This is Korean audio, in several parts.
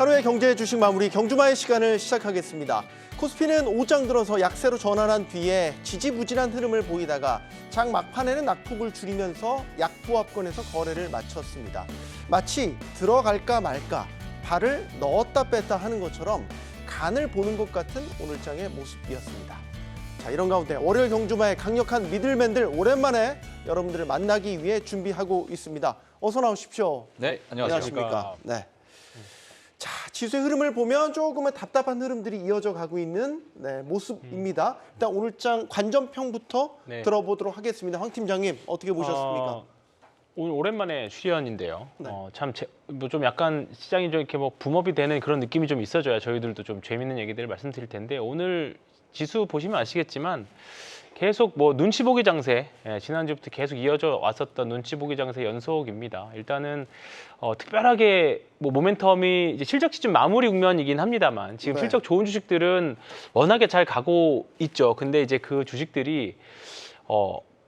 하루의 경제 주식 마무리 경주마의 시간을 시작하겠습니다. 코스피는 5장 들어서 약세로 전환한 뒤에 지지부진한 흐름을 보이다가 장 막판에는 낙폭을 줄이면서 약보합권에서 거래를 마쳤습니다. 마치 들어갈까 말까 발을 넣었다 뺐다 하는 것처럼 간을 보는 것 같은 오늘장의 모습이었습니다. 자, 이런 가운데 월요일 경주마의 강력한 미들맨들 오랜만에 여러분들을 만나기 위해 준비하고 있습니다. 어서 나오십시오. 네, 안녕하십니까. 안녕하십니까. 네. 자, 지수의 흐름을 보면 조금은 답답한 흐름들이 이어져 가고 있는 모습입니다. 일단 오늘장 관전평부터 들어보도록 하겠습니다. 황 팀장님 어떻게 보셨습니까? 오늘 오랜만에 출연인데요. 네. 좀 약간 시장이 좀 이렇게 뭐 붐업이 되는 그런 느낌이 좀 있어줘야 저희들도 좀 재밌는 얘기들을 말씀드릴 텐데 오늘 지수 보시면 아시겠지만 계속 뭐 눈치 보기 장세, 지난주부터 계속 이어져 왔었던 눈치 보기 장세 연속입니다. 일단은 특별하게 뭐 모멘텀이 이제 실적 시즌 마무리 국면이긴 합니다만 지금 실적 좋은 주식들은 워낙에 잘 가고 있죠. 근데 이제 그 주식들이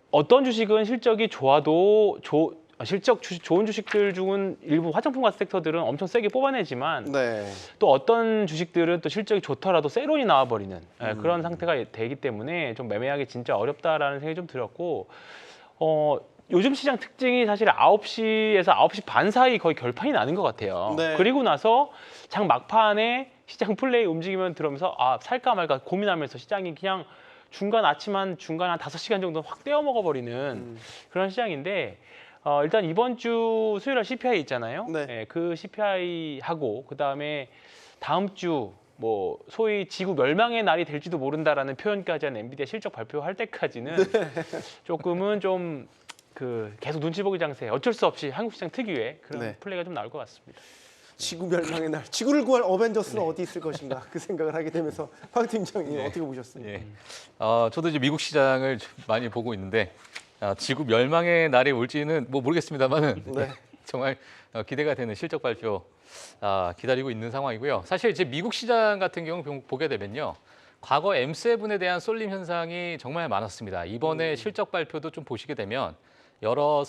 어떤 주식은 실적이 좋아도 좋은 주식들 중은 일부 화장품 같은 섹터들은 엄청 세게 뽑아내지만 또 어떤 주식들은 또 실적이 좋더라도 세론이 나와버리는 그런 상태가 되기 때문에 좀 매매하기 진짜 어렵다라는 생각이 좀 들었고 요즘 시장 특징이 사실 9시에서 9시 반 사이 거의 결판이 나는 것 같아요. 그리고 나서 장 막판에 시장 플레이 움직이면 들어오면서 살까 말까 고민하면서 시장이 그냥 아침 한 5시간 정도 확 떼어 먹어버리는 그런 시장인데 일단 이번 주 수요일날 CPI 있잖아요. 그 CPI하고 그다음에 다음 주 뭐 소위 지구 멸망의 날이 될지도 모른다라는 표현까지 한 엔비디아 실적 발표할 때까지는 조금은 좀 계속 눈치 보기 장세 어쩔 수 없이 한국 시장 특유의 그런 플레이가 좀 나올 것 같습니다. 지구 멸망의 날, 지구를 구할 어벤져스는 어디 있을 것인가 그 생각을 하게 되면서 황 팀장님 어떻게 보셨습니까? 저도 이제 미국 시장을 많이 보고 있는데 지구 멸망의 날이 올지는 뭐 모르겠습니다만은 정말 기대가 되는 실적 발표 기다리고 있는 상황이고요. 사실 이제 미국 시장 같은 경우 보게 되면요. 과거 M7에 대한 쏠림 현상이 정말 많았습니다. 이번에 실적 발표도 좀 보시게 되면 여러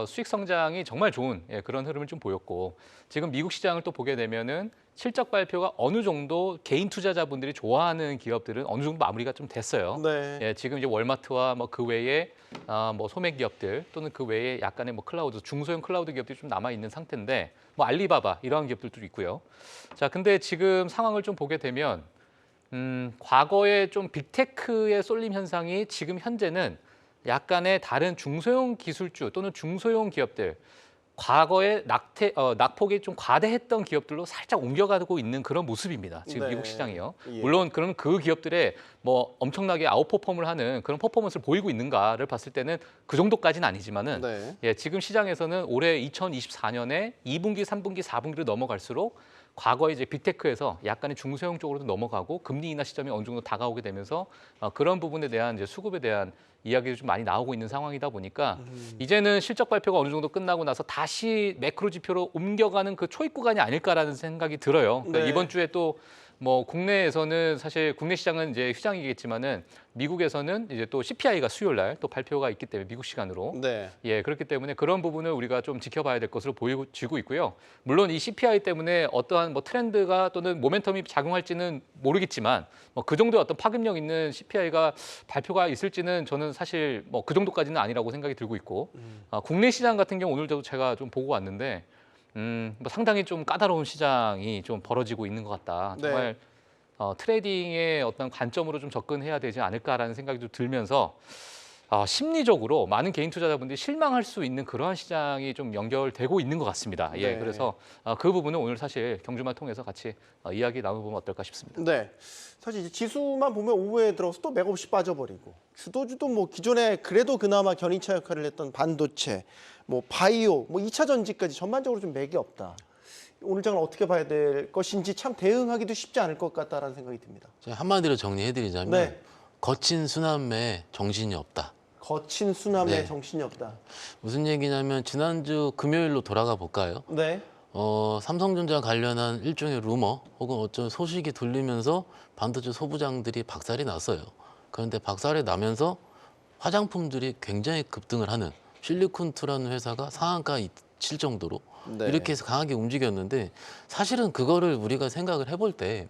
수익 성장이 정말 좋은 그런 흐름을 좀 보였고 지금 미국 시장을 또 보게 되면은 실적 발표가 어느 정도 개인 투자자분들이 좋아하는 기업들은 어느 정도 마무리가 좀 됐어요. 지금 이제 월마트와 뭐 그 외에 뭐 소매 기업들 또는 그 외에 약간의 뭐 클라우드 중소형 클라우드 기업들이 좀 남아 있는 상태인데 뭐 알리바바 이러한 기업들도 있고요. 자, 근데 지금 상황을 좀 보게 되면 과거에 좀 빅테크의 쏠림 현상이 지금 현재는 약간의 다른 중소형 기술주 또는 중소형 기업들 과거에 낙폭이 좀 과대했던 기업들로 살짝 옮겨가고 있는 그런 모습입니다. 지금 미국 시장이요. 물론 그런 그 기업들의 뭐 엄청나게 아웃퍼폼을 하는 그런 퍼포먼스를 보이고 있는가를 봤을 때는 그 정도까지는 아니지만은 지금 시장에서는 올해 2024년에 2분기, 3분기, 4분기로 넘어갈수록 과거에 이제 빅테크에서 약간의 중소형 쪽으로도 넘어가고 금리 인하 시점이 어느 정도 다가오게 되면서 그런 부분에 대한 이제 수급에 대한 이야기도 좀 많이 나오고 있는 상황이다 보니까 이제는 실적 발표가 어느 정도 끝나고 나서 다시 매크로 지표로 옮겨가는 그 초입 구간이 아닐까라는 생각이 들어요. 그러니까 이번 주에 또 뭐 국내에서는 사실 국내 시장은 이제 휴장이겠지만은 미국에서는 이제 또 CPI가 수요일 날 또 발표가 있기 때문에 미국 시간으로 그렇기 때문에 그런 부분을 우리가 좀 지켜봐야 될 것으로 보여지고 있고요. 물론 이 CPI 때문에 어떠한 뭐 트렌드가 또는 모멘텀이 작용할지는 모르겠지만 뭐 그 정도의 어떤 파급력 있는 CPI가 발표가 있을지는 저는 사실 뭐 그 정도까지는 아니라고 생각이 들고 있고 국내 시장 같은 경우 오늘도 제가 좀 보고 왔는데 뭐 상당히 좀 까다로운 시장이 좀 벌어지고 있는 것 같다. 정말 트레이딩의 어떤 관점으로 좀 접근해야 되지 않을까라는 생각이 좀 들면서 심리적으로 많은 개인 투자자분들이 실망할 수 있는 그러한 시장이 좀 연결되고 있는 것 같습니다. 그래서 그 부분은 오늘 사실 경주만 통해서 같이 이야기 나눠보면 어떨까 싶습니다. 사실 이제 지수만 보면 오후에 들어서 또 맥없이 빠져버리고 주도주도 뭐 기존에 그래도 그나마 견인차 역할을 했던 반도체, 뭐 바이오, 뭐 2차 전지까지 전반적으로 좀 맥이 없다. 오늘 장을 어떻게 봐야 될 것인지 참 대응하기도 쉽지 않을 것 같다라는 생각이 듭니다. 제가 한마디로 정리해드리자면 거친 순환매에 정신이 없다. 거친 순환매에 정신이 없다. 무슨 얘기냐면 지난주 금요일로 돌아가 볼까요? 삼성전자 관련한 일종의 루머 혹은 어떤 소식이 들리면서 반도체 소부장들이 박살이 났어요. 그런데 박살이 나면서 화장품들이 굉장히 급등을 하는 실리콘투라는 회사가 상한가 칠 정도로 네. 이렇게 해서 강하게 움직였는데 사실은 그거를 우리가 생각을 해볼 때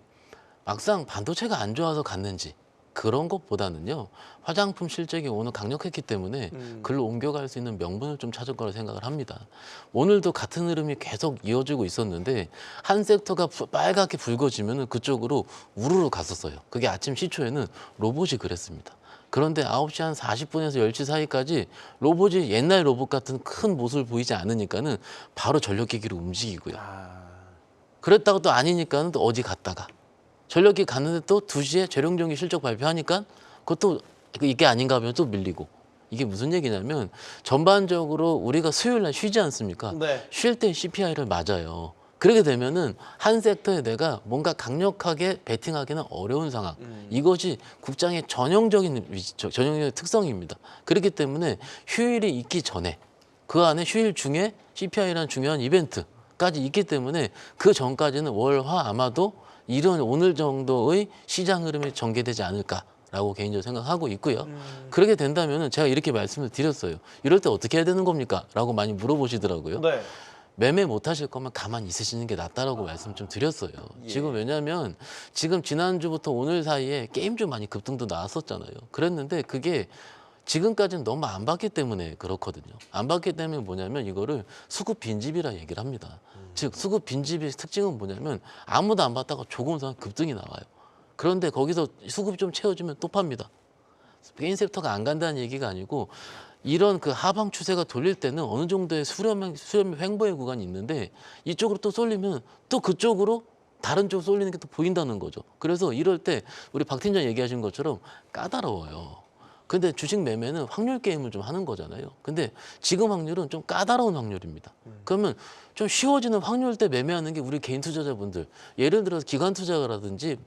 막상 반도체가 안 좋아서 갔는지 그런 것보다는요. 화장품 실적이 오늘 강력했기 때문에 글로 옮겨갈 수 있는 명분을 좀 찾을 거라 생각을 합니다. 오늘도 같은 흐름이 계속 이어지고 있었는데 한 섹터가 빨갛게 붉어지면 그쪽으로 우르르 갔었어요. 그게 아침 시초에는 로봇이 그랬습니다. 그런데 9시 한 40분에서 10시 사이까지 로봇이 옛날 로봇 같은 큰 모습을 보이지 않으니까는 바로 전력기기로 움직이고요. 그랬다가 또 아니니까는 또 어디 갔다가 전력기 갔는데 또 2시에 재룡정기 실적 발표하니까 그것도 이게 아닌가 하면 또 밀리고 이게 무슨 얘기냐면 전반적으로 우리가 수요일 날 쉬지 않습니까? 네. 쉴 때 CPI를 맞아요. 그렇게 되면은 한 섹터에 내가 뭔가 강력하게 베팅하기는 어려운 상황. 이것이 국장의 전형적인 특성입니다. 그렇기 때문에 휴일이 있기 전에 그 안에 휴일 중에 CPI라는 중요한 이벤트까지 있기 때문에 그 전까지는 월, 화 아마도 이런 오늘 정도의 시장 흐름이 전개되지 않을까라고 개인적으로 생각하고 있고요. 그렇게 된다면 제가 이렇게 말씀을 드렸어요. 이럴 때 어떻게 해야 되는 겁니까? 라고 많이 물어보시더라고요. 네. 매매 못 하실 거면 가만히 있으시는 게 낫다라고 말씀 좀 드렸어요. 지금 왜냐하면 지금 지난주부터 오늘 사이에 게임주 많이 급등도 나왔었잖아요. 그랬는데 그게 지금까지는 너무 안 봤기 때문에 그렇거든요. 안 봤기 때문에 뭐냐면 이거를 수급 빈집이라 얘기를 합니다. 즉 수급 빈집의 특징은 뭐냐면 아무도 안 봤다가 조금씩 급등이 나와요. 그런데 거기서 수급이 좀 채워지면 또 팝니다. 개인 섹터가 안 간다는 얘기가 아니고 이런 그 하방 추세가 돌릴 때는 어느 정도의 수렴 횡보의 구간이 있는데 이쪽으로 또 쏠리면 또 그쪽으로 다른 쪽 쏠리는 게 또 보인다는 거죠. 그래서 이럴 때 우리 박 팀장 얘기하신 것처럼 까다로워요. 근데 주식 매매는 확률 게임을 좀 하는 거잖아요. 근데 지금 확률은 좀 까다로운 확률입니다. 그러면 좀 쉬워지는 확률 때 매매하는 게 우리 개인 투자자분들, 예를 들어서 기관 투자라든지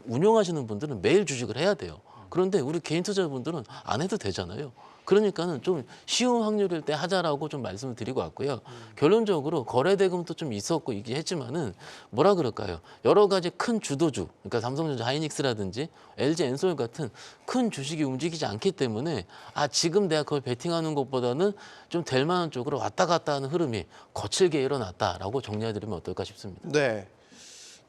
운용하시는 분들은 매일 주식을 해야 돼요. 그런데 우리 개인 투자자분들은 안 해도 되잖아요. 그러니까는 좀 쉬운 확률일 때 하자라고 좀 말씀을 드리고 왔고요. 결론적으로 거래 대금도 좀 있었고 이게 했지만은 뭐라 그럴까요? 여러 가지 큰 주도주, 그러니까 삼성전자 하이닉스라든지 LG 엔솔 같은 큰 주식이 움직이지 않기 때문에 지금 내가 그걸 베팅하는 것보다는 좀 될 만한 쪽으로 왔다 갔다 하는 흐름이 거칠게 일어났다라고 정리해드리면 어떨까 싶습니다. 네.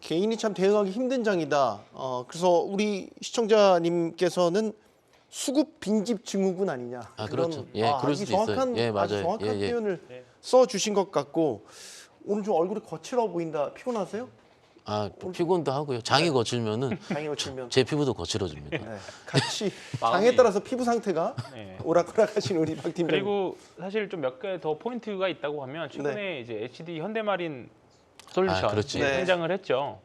개인이 참 대응하기 힘든 장이다. 그래서 우리 시청자님께서는 수급 빈집 증후군 아니냐. 그렇죠. 예, 그럴 수도 정확한, 있어요. 예, 맞아요. 아주 정확한 예. 표현을 써주신 것 같고 오늘 좀 얼굴이 거칠어 보인다. 피곤하세요? 피곤도 하고요. 장이 거칠면은 장이 거칠면 제 피부도 거칠어집니다. 네. 같이 장에 따라서 피부 상태가 오락가락하신 우리 박 팀장. 그리고 사실 좀 몇 개 더 포인트가 있다고 하면 최근에 이제 HD 현대마린 솔루션 그렇지. 상장을 했죠.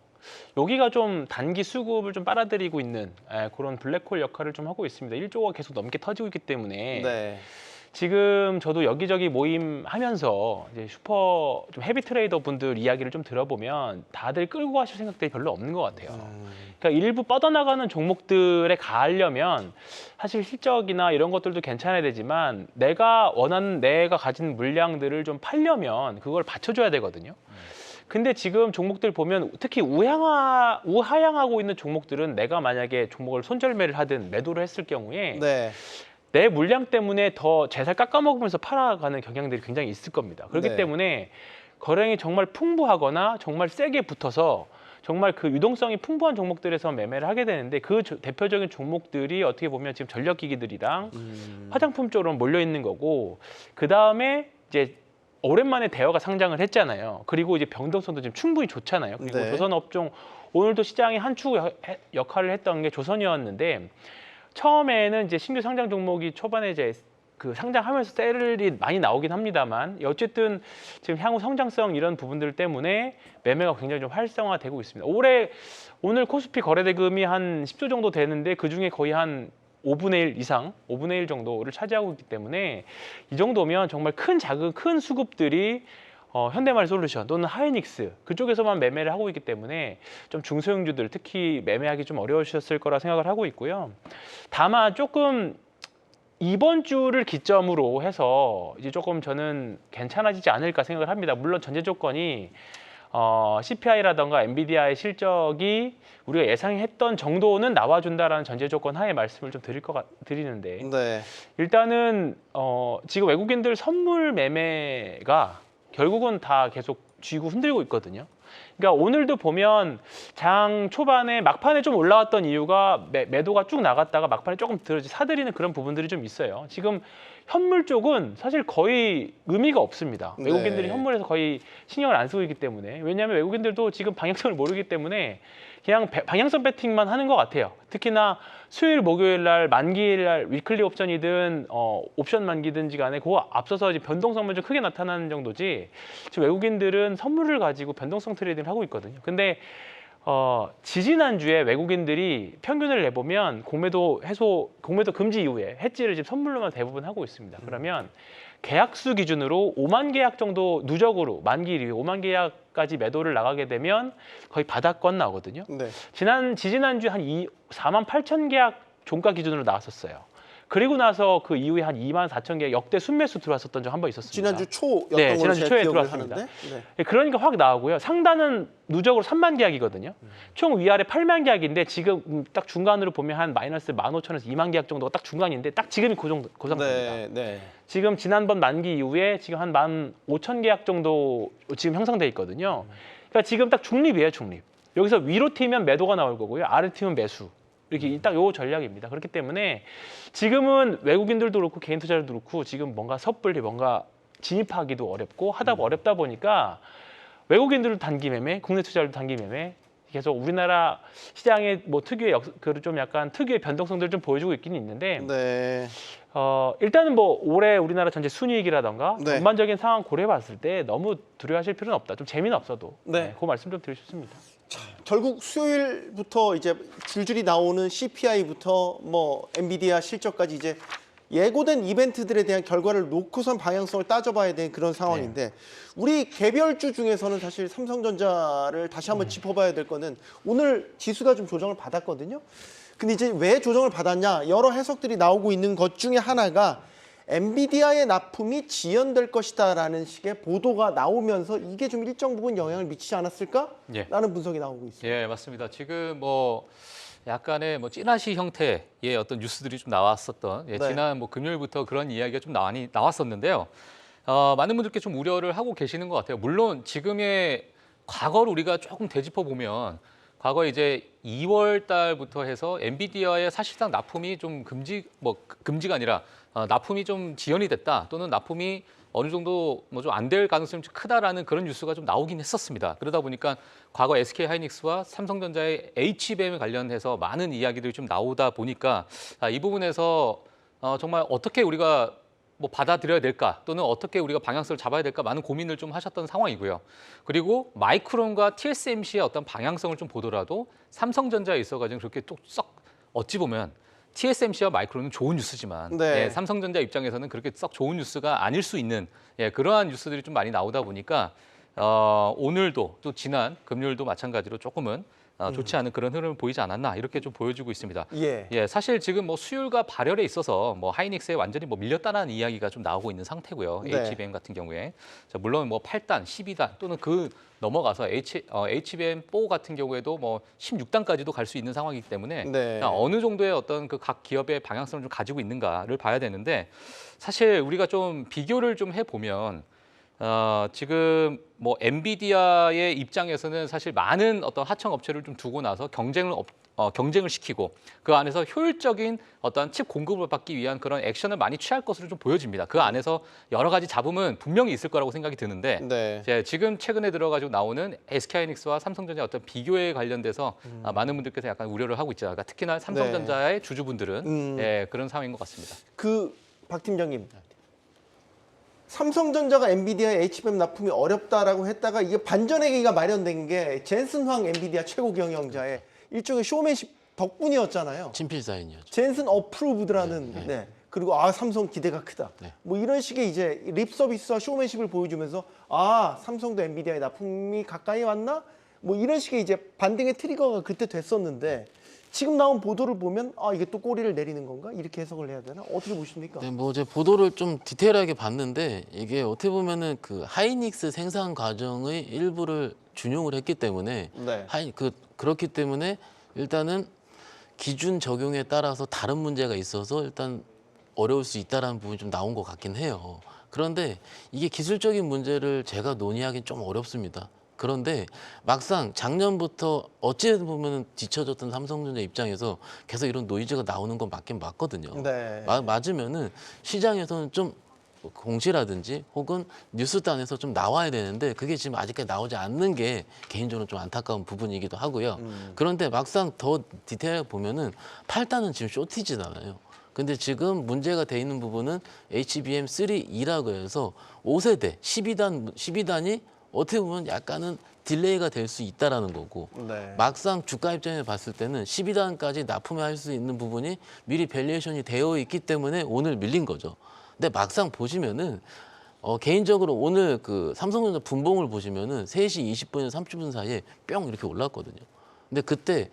여기가 좀 단기 수급을 좀 빨아들이고 있는 그런 블랙홀 역할을 좀 하고 있습니다. 1조가 계속 넘게 터지고 있기 때문에 네. 지금 저도 여기저기 모임하면서 이제 슈퍼 좀 헤비 트레이더 분들 이야기를 좀 들어보면 다들 끌고 가실 생각들이 별로 없는 것 같아요. 그러니까 일부 뻗어나가는 종목들에 가려면 사실 실적이나 이런 것들도 괜찮아야 되지만 내가 원하는 내가 가진 물량들을 좀 팔려면 그걸 받쳐줘야 되거든요. 근데 지금 종목들 보면 특히 우하향하고 있는 종목들은 내가 만약에 종목을 손절매를 하든 매도를 했을 경우에 내 물량 때문에 더 제살 깎아먹으면서 팔아가는 경향들이 굉장히 있을 겁니다. 그렇기 때문에 거래량이 정말 풍부하거나 정말 세게 붙어서 정말 그 유동성이 풍부한 종목들에서 매매를 하게 되는데 그 대표적인 종목들이 어떻게 보면 지금 전력기기들이랑 화장품 쪽으로 몰려 있는 거고 그 다음에 이제 오랜만에 대여가 상장을 했잖아요. 그리고 이제 변동성도 지금 충분히 좋잖아요. 그리고 조선업종 오늘도 시장의 한 축 역할을 했던 게 조선이었는데 처음에는 이제 신규 상장 종목이 초반에 이제 그 상장하면서 셀이 많이 나오긴 합니다만 어쨌든 지금 향후 성장성 이런 부분들 때문에 매매가 굉장히 좀 활성화되고 있습니다. 오늘 코스피 거래 대금이 한 10조 정도 되는데 그 중에 거의 한 5분의 1 이상, 5분의 1 정도를 차지하고 있기 때문에 이 정도면 정말 큰 수급들이 현대마린 솔루션 또는 하이닉스 그쪽에서만 매매를 하고 있기 때문에 좀 중소형주들 특히 매매하기 좀 어려우셨을 거라 생각을 하고 있고요. 다만 조금 이번 주를 기점으로 해서 이제 조금 저는 괜찮아지지 않을까 생각을 합니다. 물론 전제 조건이 CPI라던가 엔비디아의 실적이 우리가 예상했던 정도는 나와준다라는 전제 조건 하에 말씀을 좀 드리는데 일단은 지금 외국인들 선물 매매가 결국은 다 계속 쥐고 흔들고 있거든요. 그러니까 오늘도 보면 장 초반에 막판에 좀 올라왔던 이유가 매도가 쭉 나갔다가 막판에 조금 사들이는 그런 부분들이 좀 있어요. 지금 현물 쪽은 사실 거의 의미가 없습니다. 네. 외국인들이 현물에서 거의 신경을 안 쓰고 있기 때문에. 왜냐하면 외국인들도 지금 방향성을 모르기 때문에 그냥 방향성 배팅만 하는 것 같아요. 특히나 수요일, 목요일 날 만기일 날 위클리 옵션이든 옵션 만기든지 간에 그거 앞서서 이제 변동성만 좀 크게 나타나는 정도지 지금 외국인들은 선물을 가지고 변동성 트레이딩을 하고 있거든요. 근데 지지난주에 외국인들이 평균을 내보면 공매도 금지 이후에 해지를 지금 선물로만 대부분 하고 있습니다. 그러면 계약수 기준으로 5만 계약 정도 누적으로 만기일 이후에 5만 계약까지 매도를 나가게 되면 거의 바닥권 나오거든요. 네. 지난주 한 4만 8천 계약 종가 기준으로 나왔었어요. 그리고 나서 그 이후에 한 2만 4천 계약 역대 순매수 들어왔었던 적 한 번 있었습니다. 지난주 초였던 네, 걸로 지난주 제가 초에 기억을 들어왔습니다. 하는데. 네. 그러니까 확 나오고요. 상단은 누적으로 3만 계약이거든요. 총 위아래 8만 계약인데 지금 딱 중간으로 보면 한 마이너스 15,000에서 2만 계약 정도가 딱 중간인데 딱 지금이 그 상태입니다. 네, 네. 지금 지난번 만기 이후에 지금 한 15,000 계약 정도 지금 형성돼 있거든요. 그러니까 지금 딱 중립이에요, 중립. 여기서 위로 튀면 매도가 나올 거고요. 아래 튀면 매수. 이렇게 딱 요 전략입니다. 그렇기 때문에 지금은 외국인들도 그렇고 개인 투자자들도 그렇고 지금 뭔가 섣불리 뭔가 진입하기도 어렵고 하다 어렵다 보니까 외국인들도 단기 매매, 국내 투자자들도 단기 매매 계속 우리나라 시장의 뭐 특유의 좀 약간 특유의 변동성들을 좀 보여주고 있기는 있는데 네. 일단은 뭐 올해 우리나라 전체 순이익이라던가 네. 전반적인 상황 고려해봤을 때 너무 두려워하실 필요는 없다. 좀 재미는 없어도 네. 그 말씀 좀 드리고 싶습니다. 결국 수요일부터 이제 줄줄이 나오는 CPI부터 뭐 엔비디아 실적까지 이제 예고된 이벤트들에 대한 결과를 놓고선 방향성을 따져봐야 되는 그런 상황인데 우리 개별주 중에서는 사실 삼성전자를 다시 한번 짚어봐야 될 거는 오늘 지수가 좀 조정을 받았거든요. 근데 이제 왜 조정을 받았냐 여러 해석들이 나오고 있는 것 중에 하나가 엔비디아의 납품이 지연될 것이다라는 식의 보도가 나오면서 이게 좀 일정 부분 영향을 미치지 않았을까라는 분석이 나오고 있습니다. 예, 맞습니다. 지금 뭐 약간의 뭐 찌라시 형태의 어떤 뉴스들이 좀 나왔었던 네. 지난 뭐 금요일부터 그런 이야기가 좀 많이 나왔었는데요. 많은 분들께 좀 우려를 하고 계시는 것 같아요. 물론 지금의 과거를 우리가 조금 되짚어 보면 과거 이제 2월 달부터 해서 엔비디아의 사실상 납품이 좀 금지가 아니라 납품이 좀 지연이 됐다 또는 납품이 어느 정도 뭐 좀 안 될 가능성이 좀 크다라는 그런 뉴스가 좀 나오긴 했었습니다. 그러다 보니까 과거 SK 하이닉스와 삼성전자의 HBM 관련해서 많은 이야기들이 좀 나오다 보니까 이 부분에서 정말 어떻게 우리가 뭐 받아들여야 될까 또는 어떻게 우리가 방향성을 잡아야 될까 많은 고민을 좀 하셨던 상황이고요. 그리고 마이크론과 TSMC의 어떤 방향성을 좀 보더라도 삼성전자에 있어가지고 그렇게 또 썩 어찌 보면 TSMC와 마이크론은 좋은 뉴스지만 네. 삼성전자 입장에서는 그렇게 썩 좋은 뉴스가 아닐 수 있는 그러한 뉴스들이 좀 많이 나오다 보니까 오늘도 또 지난 금요일도 마찬가지로 조금은 좋지 않은 그런 흐름을 보이지 않았나 이렇게 좀 보여주고 있습니다. 예. 사실 지금 뭐 수율과 발열에 있어서 뭐 하이닉스에 완전히 뭐 밀렸다는 이야기가 좀 나오고 있는 상태고요. 네. HBM 같은 경우에 물론 뭐 8단, 12단 또는 그 넘어가서 HBM4 같은 경우에도 뭐 16단까지도 갈 수 있는 상황이기 때문에 네. 어느 정도의 어떤 그 각 기업의 방향성을 좀 가지고 있는가를 봐야 되는데 사실 우리가 좀 비교를 좀 해보면 지금 뭐 엔비디아의 입장에서는 사실 많은 어떤 하청 업체를 좀 두고 나서 경쟁을 시키고 그 안에서 효율적인 어떤 칩 공급을 받기 위한 그런 액션을 많이 취할 것으로 좀 보여집니다. 그 안에서 여러 가지 잡음은 분명히 있을 거라고 생각이 드는데 네. 지금 최근에 들어가지고 나오는 SK하이닉스와 삼성전자 어떤 비교에 관련돼서 많은 분들께서 약간 우려를 하고 있죠. 그러니까 특히나 삼성전자의 주주분들은 그런 상황인 것 같습니다. 박 팀장님. 삼성전자가 엔비디아의 HBM 납품이 어렵다라고 했다가 이게 반전의 계기가 마련된 게 젠슨 황 엔비디아 최고 경영자의 일종의 쇼맨십 덕분이었잖아요. 친필 사인이었죠. 젠슨 어프루브드라는 네. 그리고 삼성 기대가 크다. 네. 뭐 이런 식의 이제 립 서비스와 쇼맨십을 보여주면서 삼성도 엔비디아의 납품이 가까이 왔나? 뭐 이런 식의 이제 반등의 트리거가 그때 됐었는데 지금 나온 보도를 보면 이게 또 꼬리를 내리는 건가? 이렇게 해석을 해야 되나? 어떻게 보십니까? 네, 뭐 제 보도를 좀 디테일하게 봤는데 이게 어떻게 보면은 그 하이닉스 생산 과정의 일부를 준용을 했기 때문에 네. 그렇기 때문에 일단은 기준 적용에 따라서 다른 문제가 있어서 일단 어려울 수 있다라는 부분이 좀 나온 것 같긴 해요. 그런데 이게 기술적인 문제를 제가 논의하기는 좀 어렵습니다. 그런데 막상 작년부터 어찌 보면 뒤처졌던 삼성전자 입장에서 계속 이런 노이즈가 나오는 건 맞긴 맞거든요. 네. 맞으면은 시장에서는 좀 공시라든지 혹은 뉴스단에서 좀 나와야 되는데 그게 지금 아직까지 나오지 않는 게 개인적으로 좀 안타까운 부분이기도 하고요. 그런데 막상 더 디테일하게 보면은 8단은 지금 쇼티지잖아요. 근데 지금 문제가 돼 있는 부분은 HBM3E라고 해서 5세대 12단이 어떻게 보면 약간은 딜레이가 될 수 있다라는 거고 네. 막상 주가 입장에 봤을 때는 12단까지 납품할 수 있는 부분이 미리 밸류에이션이 되어 있기 때문에 오늘 밀린 거죠. 근데 막상 보시면은 개인적으로 오늘 그 삼성전자 분봉을 보시면은 3시 20분에서 30분 사이에 뿅 이렇게 올랐거든요. 근데 그때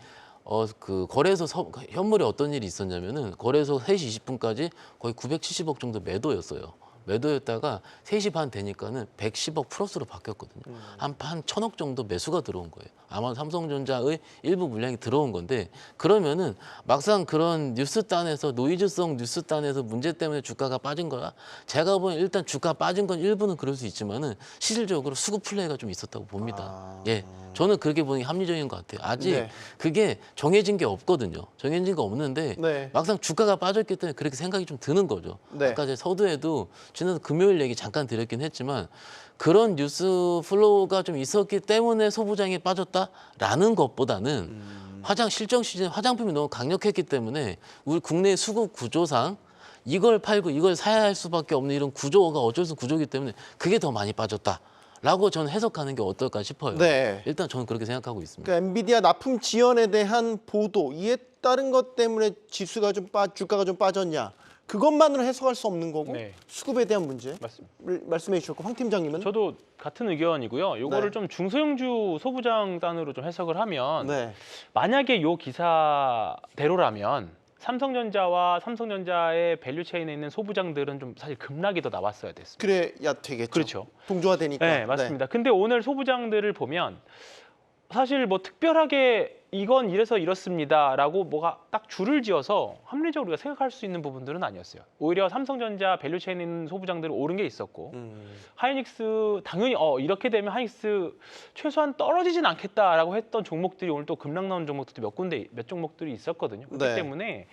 그 거래소 현물에 어떤 일이 있었냐면은 거래소 3시 20분까지 거의 970억 정도 매도였어요. 매도였다가 3시 반 되니까는 110억 플러스로 바뀌었거든요. 한 1,000억 정도 매수가 들어온 거예요. 아마 삼성전자의 일부 물량이 들어온 건데 그러면은 막상 그런 뉴스단에서 노이즈성 뉴스단에서 문제 때문에 주가가 빠진 거라 제가 보기엔 일단 주가 빠진 건 일부는 그럴 수 있지만은 실질적으로 수급 플레이가 좀 있었다고 봅니다. 예, 저는 그렇게 보는 게 합리적인 것 같아요. 아직 네. 그게 정해진 게 없거든요. 정해진 게 없는데 네. 막상 주가가 빠졌기 때문에 그렇게 생각이 좀 드는 거죠. 네. 아까 제 서두에도 지난 금요일 얘기 잠깐 드렸긴 했지만 그런 뉴스 플로우가 좀 있었기 때문에 소부장이 빠졌다라는 것보다는 실정 시즌 화장품이 너무 강력했기 때문에 우리 국내 수급 구조상 이걸 팔고 이걸 사야 할 수밖에 없는 이런 구조가 어쩔 수 구조이기 때문에 그게 더 많이 빠졌다라고 저는 해석하는 게 어떨까 싶어요. 네. 일단 저는 그렇게 생각하고 있습니다. 그러니까 엔비디아 납품 지연에 대한 보도 이에 따른 것 때문에 지수가 좀 주가가 좀 빠졌냐? 그것만으로 해석할 수 없는 거고 네. 수급에 대한 문제 맞습니다. 말씀해 주셨고 황 팀장님은 저도 같은 의견이고요. 요거를 네. 좀 중소형주 소부장단으로 좀 해석을 하면 네. 만약에 요 기사대로라면 삼성전자와 삼성전자의 밸류체인에 있는 소부장들은 좀 사실 급락이 더 나왔어야 됐습니다. 그래야 되겠죠. 그렇죠. 동조화되니까. 네, 맞습니다. 근데 오늘 소부장들을 보면 사실 뭐 특별하게 이건 이래서 이렇습니다라고 뭐가 딱 줄을 지어서 합리적으로 우리가 생각할 수 있는 부분들은 아니었어요. 오히려 삼성전자 밸류체인 있는 소부장들은 오른 게 있었고 하이닉스 당연히 이렇게 되면 하이닉스 최소한 떨어지진 않겠다라고 했던 종목들이 오늘 또 급락 나온 종목들도 몇 종목들이 있었거든요. 그렇기 네. 때문에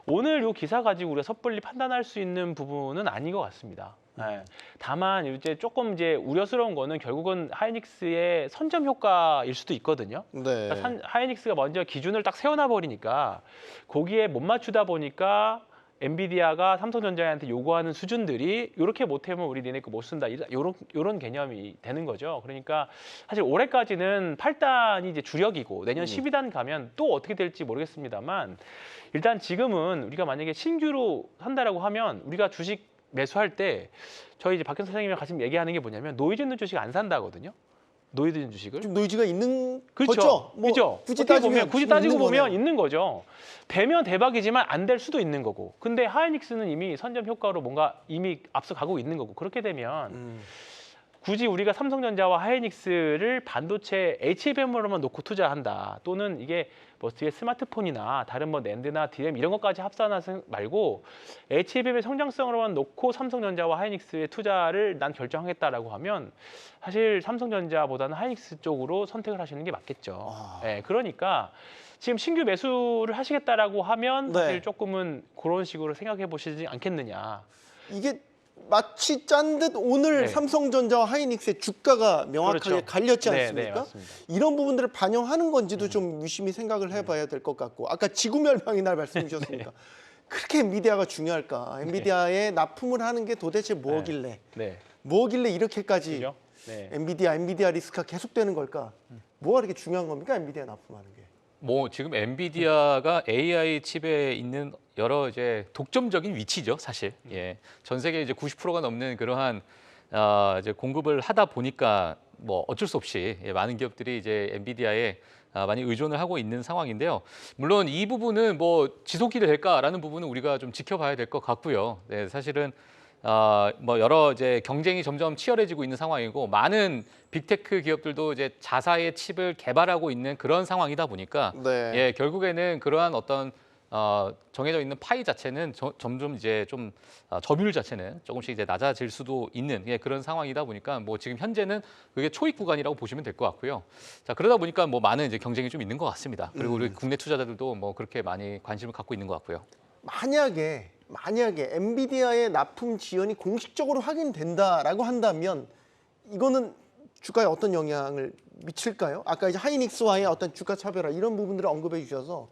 오늘 이 기사 가지고 우리가 섣불리 판단할 수 있는 부분은 아닌 것 같습니다. 네. 다만 이제 조금 우려스러운 거는 결국은 하이닉스의 선점 효과일 수도 있거든요. 네. 그러니까 하이닉스가 먼저 기준을 딱 세워놔 버리니까 거기에 못 맞추다 보니까 엔비디아가 삼성전자한테 요구하는 수준들이 이렇게 못하면 우리 니네 거 못 쓴다 이런 개념이 되는 거죠. 그러니까 사실 올해까지는 8단이 이제 주력이고 내년 12단 가면 또 어떻게 될지 모르겠습니다만 일단 지금은 우리가 만약에 신규로 산다라고 하면 우리가 주식 매수할 때 저희 이제 박현 선생님이랑 같이 얘기하는 게 뭐냐면 노이즈 있는 주식 안 산다거든요. 노이즈 있는 주식을. 좀 노이즈가 있는 그렇죠. 거죠. 뭐 그죠. 굳이 따지면 따지고 보면 거네요. 있는 거죠. 되면 대박이지만 안 될 수도 있는 거고. 근데 하이닉스는 이미 선점 효과로 뭔가 이미 앞서가고 있는 거고. 그렇게 되면 굳이 우리가 삼성전자와 하이닉스를 반도체 HBM으로만 놓고 투자한다. 또는 이게 뭐 뒤에 스마트폰이나 다른 뭐 낸드나 DRAM 이런 것까지 합산하지 말고 HBM의 성장성으로만 놓고 삼성전자와 하이닉스의 투자를 난 결정하겠다라고 하면 사실 삼성전자보다는 하이닉스 쪽으로 선택을 하시는 게 맞겠죠. 네, 그러니까 지금 신규 매수를 하시겠다라고 하면 사실 네. 조금은 그런 식으로 생각해 보시지 않겠느냐. 이게 마치 짠 듯 오늘 네. 삼성전자와 하이닉스의 주가가 명확하게 그렇죠. 갈렸지 네, 않습니까? 네, 맞습니다. 이런 부분들을 반영하는 건지도 좀 유심히 생각을 해봐야 될 것 같고 아까 지구 멸망의 날 말씀 주셨으니까 그렇게 엔비디아가 중요할까? 엔비디아에 납품을 하는 게 도대체 뭐길래 네. 뭐길래 이렇게까지 그죠? 네. 엔비디아 리스크가 계속되는 걸까? 뭐가 그렇게 중요한 겁니까? 엔비디아 납품하는 게. 뭐 지금 엔비디아가 AI 칩에 있는 여러 이제 독점적인 위치죠, 사실. 예. 전 세계 이제 90%가 넘는 그러한 이제 공급을 하다 보니까 뭐 어쩔 수 없이 많은 기업들이 이제 엔비디아에 많이 의존을 하고 있는 상황인데요. 물론 이 부분은 뭐 지속이 될까라는 부분은 우리가 좀 지켜봐야 될 것 같고요. 네, 사실은 뭐 여러 이제 경쟁이 점점 치열해지고 있는 상황이고 많은 빅테크 기업들도 이제 자사의 칩을 개발하고 있는 그런 상황이다 보니까 네. 예, 결국에는 그러한 어떤 정해져 있는 파이 자체는 점점 이제 좀 점유율 자체는 조금씩 이제 낮아질 수도 있는 그런 상황이다 보니까 뭐 지금 현재는 그게 초입 구간이라고 보시면 될 것 같고요. 자, 그러다 보니까 뭐 많은 이제 경쟁이 좀 있는 것 같습니다. 그리고 우리 국내 투자자들도 뭐 그렇게 많이 관심을 갖고 있는 것 같고요. 만약에 엔비디아의 납품 지연이 공식적으로 확인된다라고 한다면 이거는 주가에 어떤 영향을 미칠까요? 아까 이제 하이닉스와의 어떤 주가 차별화 이런 부분들을 언급해 주셔서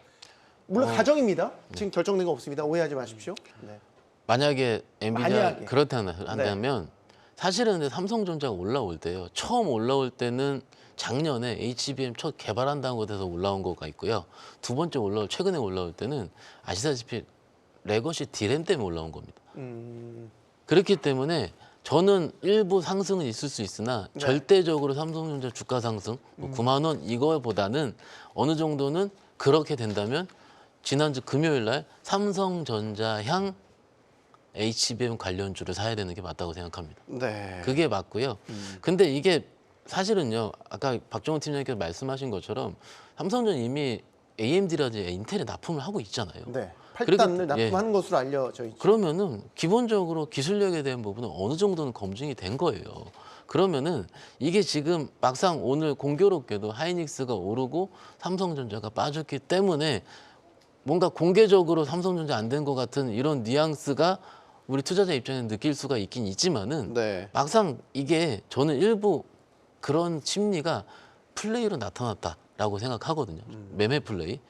물론 가정입니다. 지금 결정된 거 없습니다. 오해하지 마십시오. 네. 만약에 엔비디아 만약에. 그렇다면 사실은 근데 삼성전자가 올라올 때요. 처음 올라올 때는 작년에 HBM 첫 개발한다는 곳에서 올라온 거가 있고요. 두 번째 최근에 올라올 때는 아시다시피 레거시 D램 때문에 올라온 겁니다. 그렇기 때문에 저는 일부 상승은 있을 수 있으나 네. 절대적으로 삼성전자 주가 상승 뭐 9만 원 이거보다는 어느 정도는 그렇게 된다면 지난주 금요일 날 삼성전자향 HBM 관련주를 사야 되는 게 맞다고 생각합니다. 네. 그게 맞고요. 근데 이게 사실은요. 아까 박정훈 팀장님께서 말씀하신 것처럼 삼성전 이미 AMD라든지 인텔에 납품을 하고 있잖아요. 네. 그리고- 8단을 납품하는 것으로 알려져 있죠. 그러면은 기본적으로 기술력에 대한 부분은 어느 정도는 검증이 된 거예요. 그러면은 이게 지금 막상 오늘 공교롭게도 하이닉스가 오르고 삼성전자가 빠졌기 때문에 뭔가 공개적으로 삼성전자 안 된 것 같은 이런 뉘앙스가 우리 투자자 입장에서 느낄 수가 있긴 있지만은 네. 막상 이게 저는 일부 그런 심리가 플레이로 나타났다라고 생각하거든요. 매매 플레이.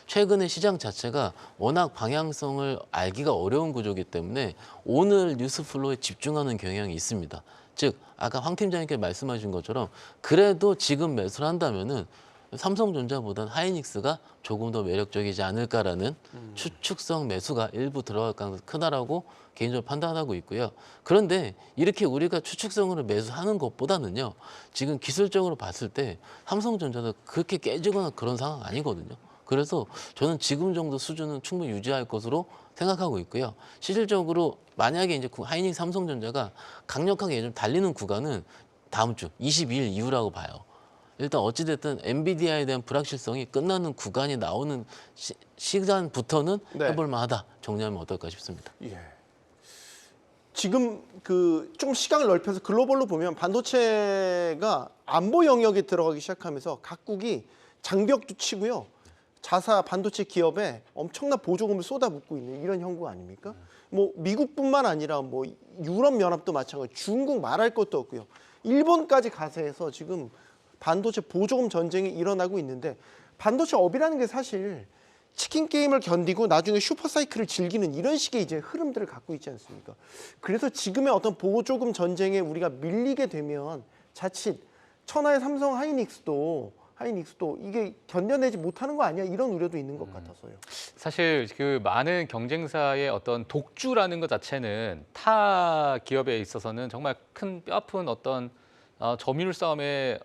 최근에 시장 자체가 워낙 방향성을 알기가 어려운 구조이기 때문에 오늘 뉴스 플로우에 집중하는 경향이 있습니다. 즉 아까 황 팀장님께 말씀하신 것처럼 그래도 지금 매수를 한다면은 삼성전자보다는 하이닉스가 조금 더 매력적이지 않을까라는 추측성 매수가 일부 들어갈 가능성이 크다라고 개인적으로 판단하고 있고요. 그런데 이렇게 우리가 추측성으로 매수하는 것보다는요. 지금 기술적으로 봤을 때 삼성전자도 그렇게 깨지거나 그런 상황 아니거든요. 그래서 저는 지금 정도 수준은 충분히 유지할 것으로 생각하고 있고요. 실질적으로 만약에 이제 하이닉스 삼성전자가 강력하게 좀 달리는 구간은 다음 주 22일 이후라고 봐요. 일단 어찌됐든 엔비디아에 대한 불확실성이 끝나는 구간이 나오는 시간부터는 네. 해볼 만하다 정리하면 어떨까 싶습니다. 예. 지금 그 좀 시각을 넓혀서 글로벌로 보면 반도체가 안보 영역에 들어가기 시작하면서 각국이 장벽도 치고요. 자사 반도체 기업에 엄청난 보조금을 쏟아붓고 있는 이런 형국 아닙니까? 뭐 미국뿐만 아니라 뭐 유럽 연합도 마찬가지, 중국 말할 것도 없고요. 일본까지 가세해서 지금 반도체 보조금 전쟁이 일어나고 있는데 반도체 업이라는 게 사실 치킨 게임을 견디고 나중에 슈퍼 사이클을 즐기는 이런 식의 이제 흐름들을 갖고 있지 않습니까? 그래서 지금의 어떤 보조금 전쟁에 우리가 밀리게 되면 자칫 천하의 삼성 하이닉스도 이게 견뎌내지 못하는 거 아니야? 이런 우려도 있는 것 같아서요. 사실 그 많은 경쟁사의 어떤 독주라는 것 자체는 타 기업에 있어서는 정말 큰 뼈아픈 어떤 점유율 싸움의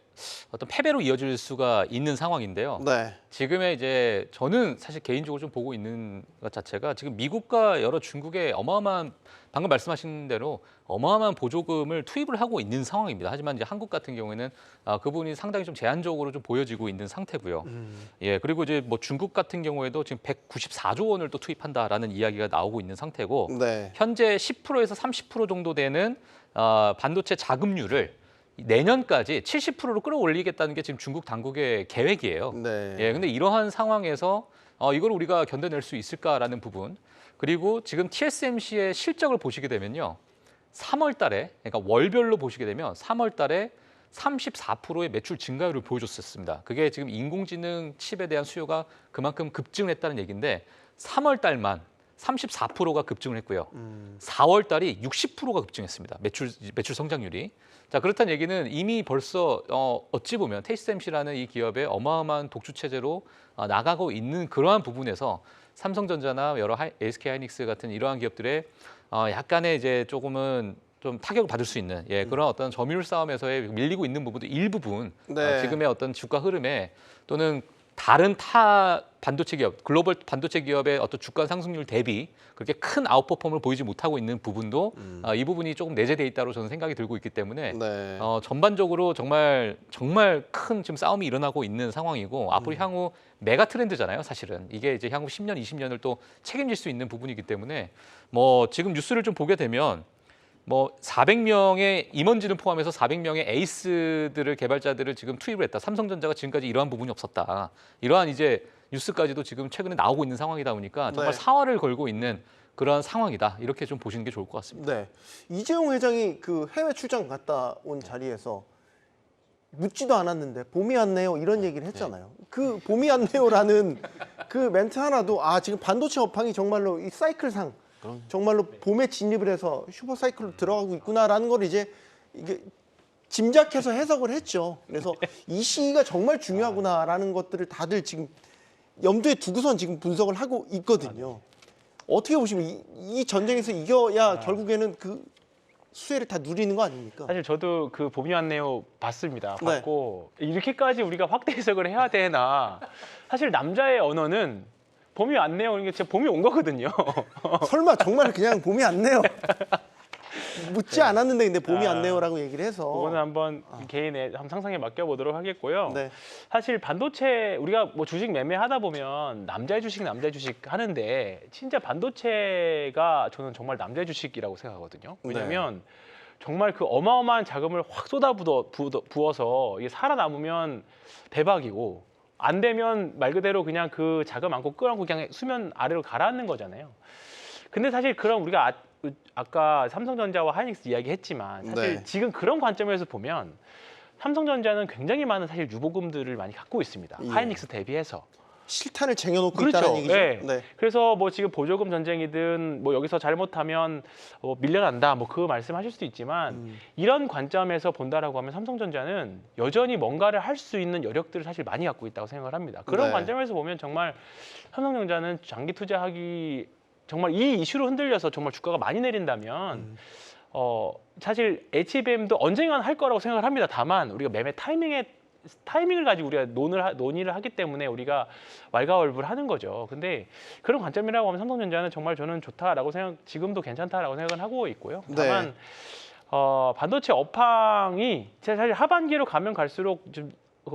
어떤 패배로 이어질 수가 있는 상황인데요. 네. 지금의 이제 저는 사실 개인적으로 좀 보고 있는 것 자체가 지금 미국과 여러 중국의 어마어마한 방금 말씀하신 대로 어마어마한 보조금을 투입을 하고 있는 상황입니다. 하지만 이제 한국 같은 경우에는 그 부분이 상당히 좀 제한적으로 좀 보여지고 있는 상태고요. 예, 그리고 이제 뭐 중국 같은 경우에도 지금 194조 원을 또 투입한다라는 이야기가 나오고 있는 상태고 네. 현재 10%에서 30% 정도 되는 반도체 자금률을 내년까지 70%로 끌어올리겠다는 게 지금 중국 당국의 계획이에요. 네. 예, 근데 이러한 상황에서 이걸 우리가 견뎌낼 수 있을까라는 부분, 그리고 지금 TSMC의 실적을 보시게 되면요, 3월 달에, 그러니까 월별로 보시게 되면 3월 달에 34%의 매출 증가율을 보여줬었습니다. 그게 지금 인공지능 칩에 대한 수요가 그만큼 급증했다는 얘기인데 3월 달만 34%가 급증을 했고요. 4월 달이 60%가 급증했습니다. 매출 성장률이. 자, 그렇다는 얘기는 이미 벌써 어찌 보면 TSMC라는 이 기업의 어마어마한 독주 체제로 나가고 있는 그러한 부분에서 삼성전자나 여러 SK하이닉스 같은 이러한 기업들의 약간의 이제 조금은 좀 타격을 받을 수 있는 그런 어떤 점유율 싸움에서의 밀리고 있는 부분도 일부분 네. 지금의 어떤 주가 흐름에 또는 다른 타 반도체 기업, 글로벌 반도체 기업의 어떤 주가 상승률 대비 그렇게 큰 아웃퍼폼을 보이지 못하고 있는 부분도 이 부분이 조금 내재돼 있다고 저는 생각이 들고 있기 때문에 네. 전반적으로 정말 큰 지금 싸움이 일어나고 있는 상황이고 앞으로 향후 메가 트렌드잖아요, 사실은. 이게 이제 향후 10년, 20년을 또 책임질 수 있는 부분이기 때문에 뭐 지금 뉴스를 좀 보게 되면 뭐 400명의 임원진을 포함해서 400명의 에이스들을 개발자들을 지금 투입을 했다. 삼성전자가 지금까지 이러한 부분이 없었다. 이러한 이제 뉴스까지도 지금 최근에 나오고 있는 상황이다 보니까 정말 네. 사활을 걸고 있는 그런 상황이다. 이렇게 좀 보시는 게 좋을 것 같습니다. 네. 이재용 회장이 그 해외 출장 갔다 온 자리에서 묻지도 않았는데 봄이 왔네요 이런 얘기를 했잖아요. 그 봄이 왔네요라는 그 멘트 하나도 지금 반도체 업황이 정말로 이 사이클상 정말로 봄에 진입을 해서 슈퍼 사이클로 들어가고 있구나라는 걸 이제 이게 짐작해서 해석을 했죠. 그래서 이 시기가 정말 중요하구나라는 것들을 다들 지금 염두에 두고선 지금 분석을 하고 있거든요. 어떻게 보시면 이 전쟁에서 이겨야 결국에는 그 수혜를 다 누리는 거 아닙니까? 사실 저도 그 봄이 왔네요 봤습니다. 네. 봤고 이렇게까지 우리가 확대 해석을 해야 되나? 사실 남자의 언어는 봄이 왔네요. 이게 진짜 봄이 온 거거든요. 설마 정말 그냥 봄이 왔네요. 묻지 않았는데 근데 봄이 왔네요라고 얘기를 해서 그거는 한번 개인의 한번 상상에 맡겨보도록 하겠고요. 네. 사실 반도체 우리가 뭐 주식 매매하다 보면 남자의 주식 하는데 진짜 반도체가 저는 정말 남자의 주식이라고 생각하거든요. 왜냐하면 정말 그 어마어마한 자금을 확 부어서 이게 살아남으면 대박이고 안 되면 말 그대로 그냥 그 자금 안고 끌어안고 그냥 수면 아래로 가라앉는 거잖아요. 근데 사실 그럼 우리가 아까 삼성전자와 하이닉스 이야기했지만 사실 네. 지금 그런 관점에서 보면 삼성전자는 굉장히 많은 사실 유보금들을 많이 갖고 있습니다. 예. 하이닉스 대비해서. 실탄을 쟁여놓고 그렇죠. 있다는 얘기죠. 네. 그래서 뭐 지금 보조금 전쟁이든 뭐 여기서 잘못하면 밀려난다 뭐 그 말씀하실 수도 있지만 이런 관점에서 본다라고 하면 삼성전자는 여전히 뭔가를 할 수 있는 여력들을 사실 많이 갖고 있다고 생각을 합니다. 그런 네. 관점에서 보면 정말 삼성전자는 장기 투자하기 정말 이 이슈로 흔들려서 정말 주가가 많이 내린다면 사실 HBM도 언젠간 할 거라고 생각을 합니다. 다만 우리가 매매 타이밍을 가지고 우리가 논의를 하기 때문에 우리가 왈가왈부를 거죠. 근데 그런 관점이라고 하면 삼성전자는 정말 저는 좋다라고 지금도 괜찮다라고 생각을 하고 있고요. 다만 반도체 업황이 사실 하반기로 가면 갈수록 좀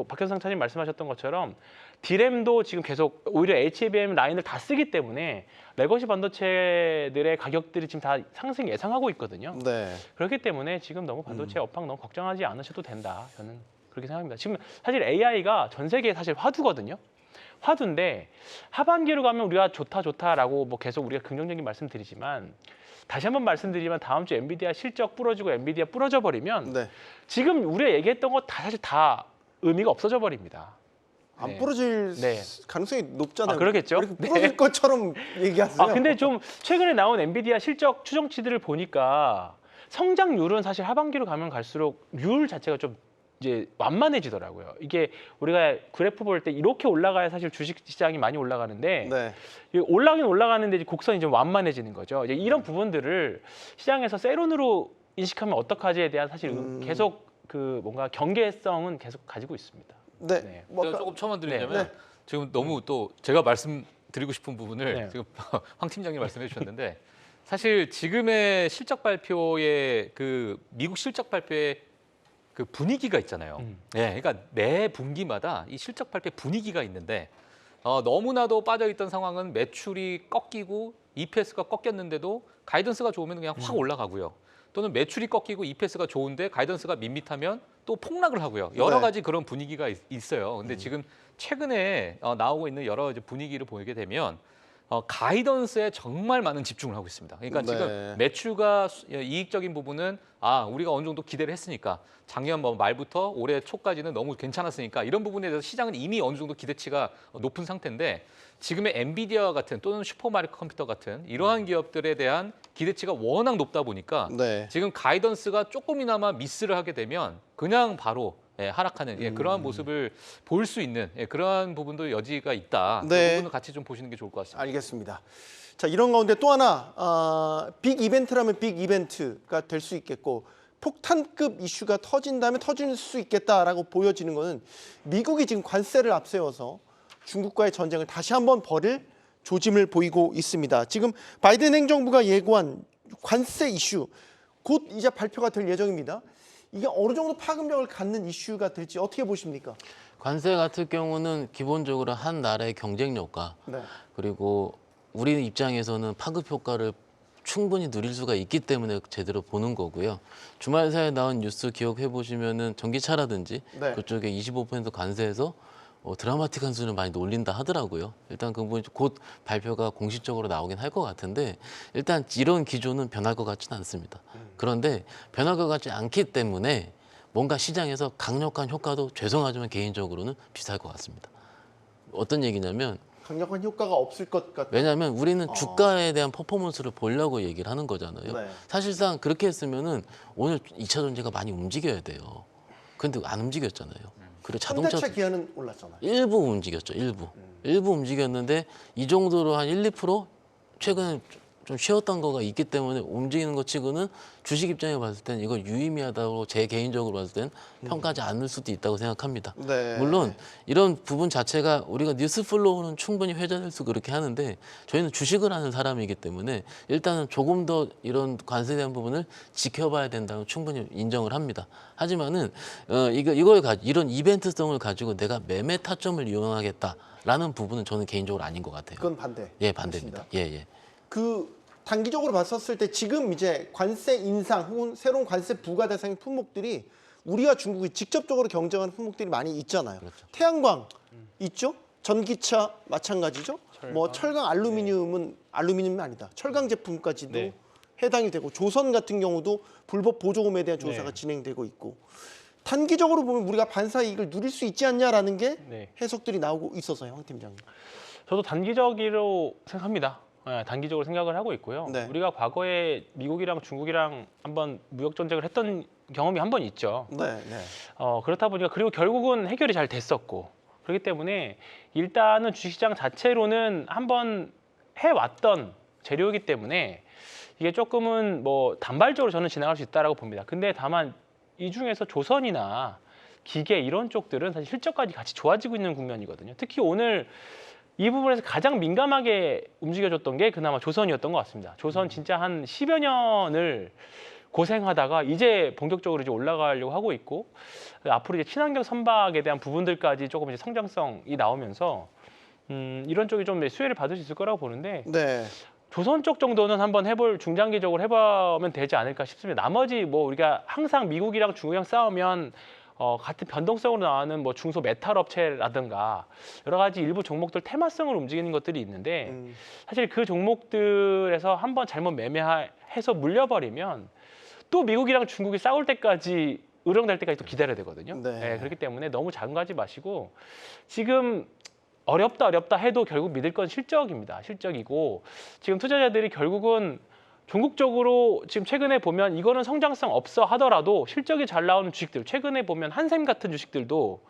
박현상 차님 말씀하셨던 것처럼 디램도 지금 계속 오히려 HBM 라인을 다 쓰기 때문에 레거시 반도체들의 가격들이 지금 다 상승 예상하고 있거든요. 네. 그렇기 때문에 지금 너무 반도체 업황 너무 걱정하지 않으셔도 된다. 저는 그렇게 생각합니다. 지금 사실 AI가 전 세계에 사실 화두거든요. 화두인데 하반기로 가면 우리가 좋다라고 뭐 계속 우리가 긍정적인 말씀드리지만 다시 한번 말씀드리면 다음 주 엔비디아 실적 부러지고 엔비디아 부러져 버리면 지금 우리가 얘기했던 거 다 사실 다 의미가 없어져 버립니다. 안 부러질 가능성이 높잖아요. 그러겠죠. 부러질 것처럼 얘기하세요. 근데 좀 최근에 나온 엔비디아 실적 추정치들을 보니까 성장률은 사실 하반기로 가면 갈수록 률 자체가 좀 이제 완만해지더라고요. 이게 우리가 그래프 볼 때 이렇게 올라가야 사실 주식 시장이 많이 올라가는데 올라가긴 올라가는데 이제 곡선이 좀 완만해지는 거죠. 이제 이런 부분들을 시장에서 세론으로 인식하면 어떡하지에 대한 사실 계속 그 뭔가 경계성은 계속 가지고 있습니다. 네. 제가 조금 첨언 드리자면 지금 너무 또 제가 말씀드리고 싶은 부분을 지금 황 팀장님 말씀해 주셨는데 사실 지금의 실적 발표의 그 미국 실적 발표의 그 분위기가 있잖아요. 그러니까 매 분기마다 이 실적 발표 분위기가 있는데 너무나도 빠져있던 상황은 매출이 꺾이고 EPS가 꺾였는데도 가이던스가 좋으면 그냥 확 올라가고요. 또는 매출이 꺾이고 EPS가 좋은데 가이던스가 밋밋하면 또 폭락을 하고요. 여러 가지 그런 분위기가 있어요. 근데 지금 최근에 나오고 있는 여러 가지 분위기를 보게 되면 가이던스에 정말 많은 집중을 하고 있습니다. 그러니까 지금 매출과 이익적인 부분은 우리가 어느 정도 기대를 했으니까 작년 말부터 올해 초까지는 너무 괜찮았으니까 이런 부분에 대해서 시장은 이미 어느 정도 기대치가 높은 상태인데 지금의 엔비디아 같은 또는 슈퍼마리오 컴퓨터 같은 이러한 기업들에 대한 기대치가 워낙 높다 보니까 지금 가이던스가 조금이나마 미스를 하게 되면 그냥 바로 하락하는 그러한 모습을 볼 수 있는 그러한 부분도 여지가 있다. 그 부분을 같이 좀 보시는 게 좋을 것 같습니다. 알겠습니다. 자, 이런 가운데 또 하나 빅 이벤트라면 빅 이벤트가 될 수 있겠고 폭탄급 이슈가 터진다면 터질 수 있겠다라고 보여지는 거는 미국이 지금 관세를 앞세워서 중국과의 전쟁을 다시 한번 벌일 조짐을 보이고 있습니다. 지금 바이든 행정부가 예고한 관세 이슈 곧 이제 발표가 될 예정입니다. 이게 어느 정도 파급력을 갖는 이슈가 될지 어떻게 보십니까? 관세 같은 경우는 기본적으로 한 나라의 경쟁력과 네. 그리고 우리 입장에서는 파급 효과를 충분히 누릴 수가 있기 때문에 제대로 보는 거고요. 주말 사이에 나온 뉴스 기억해 보시면은 전기차라든지 네. 그쪽에 25% 관세에서 드라마틱한 수준을 많이 놀린다 하더라고요. 일단 그 부분이 곧 발표가 공식적으로 나오긴 할 것 같은데 일단 이런 기조는 변할 것 같지는 않습니다. 그런데 변할 것 같지 않기 때문에 뭔가 시장에서 강력한 효과도 죄송하지만 개인적으로는 비쌀 것 같습니다. 어떤 얘기냐면 강력한 효과가 없을 것 같다. 왜냐하면 우리는 주가에 대한 퍼포먼스를 보려고 얘기를 하는 거잖아요. 네. 사실상 그렇게 했으면은 오늘 2차 전지가 많이 움직여야 돼요. 근데 안 움직였잖아요. 그리고 자동차 현대차 기아는 올랐잖아요. 일부 움직였죠. 일부 움직였는데 이 정도로 한 1, 2% 최근에 좀 쉬었던 거가 있기 때문에 움직이는 것 치고는 주식 입장에 봤을 땐 이걸 유의미하다고 제 개인적으로 봤을 땐 평가하지 않을 수도 있다고 생각합니다. 네. 물론 이런 부분 자체가 우리가 뉴스 플로우는 충분히 회자될 수 그렇게 하는데 저희는 주식을 하는 사람이기 때문에 일단은 조금 더 이런 관세에 대한 부분을 지켜봐야 된다고 충분히 인정을 합니다. 하지만은 이런 이벤트성을 가지고 내가 매매 타점을 이용하겠다라는 부분은 저는 개인적으로 아닌 것 같아요. 그건 반대. 예, 반대입니다. 예. 그 단기적으로 봤었을 때 지금 이제 관세 인상 혹은 새로운 관세 부과 대상인 품목들이 우리와 중국이 직접적으로 경쟁하는 품목들이 많이 있잖아요. 그렇죠. 태양광 있죠? 전기차 마찬가지죠? 철강 알루미늄은 알루미늄이 아니다. 철강 제품까지도 네. 해당이 되고 조선 같은 경우도 불법 보조금에 대한 조사가 네. 진행되고 있고 단기적으로 보면 우리가 반사 이익을 누릴 수 있지 않냐라는 게 네. 해석들이 나오고 있어서요, 황 팀장님. 저도 단기적으로 생각합니다. 네, 단기적으로 생각을 하고 있고요. 네. 우리가 과거에 미국이랑 중국이랑 한번 무역 전쟁을 했던 경험이 한 번 있죠. 네. 그렇다 보니까 그리고 결국은 해결이 잘 됐었고 그렇기 때문에 일단은 주식시장 자체로는 한번 해왔던 재료이기 때문에 이게 조금은 뭐 단발적으로 저는 지나갈 수 있다라고 봅니다. 근데 다만 이 중에서 조선이나 기계 이런 쪽들은 사실 실적까지 같이 좋아지고 있는 국면이거든요. 특히 오늘 이 부분에서 가장 민감하게 움직여줬던 게 그나마 조선이었던 것 같습니다. 조선 진짜 한 10여 년을 고생하다가 이제 본격적으로 이제 올라가려고 하고 있고 앞으로 이제 친환경 선박에 대한 부분들까지 조금 이제 성장성이 나오면서 이런 쪽이 좀 수혜를 받을 수 있을 거라고 보는데 네. 조선 쪽 정도는 한번 중장기적으로 해보면 되지 않을까 싶습니다. 나머지 뭐 우리가 항상 미국이랑 중국이랑 싸우면 같은 변동성으로 나오는 뭐 중소 메탈 업체라든가 여러 가지 일부 종목들 테마성을 움직이는 것들이 있는데 사실 그 종목들에서 한번 잘못 매매해서 물려버리면 또 미국이랑 중국이 싸울 때까지 으렁달 때까지 또 기다려야 되거든요. 네. 그렇기 때문에 너무 장구하지 마시고 지금 어렵다 해도 결국 믿을 건 실적입니다. 실적이고 지금 투자자들이 결국은 종국적으로 지금 최근에 보면 이거는 성장성 없어 하더라도 실적이 잘 나오는 주식들 최근에 보면 한샘 같은 주식들도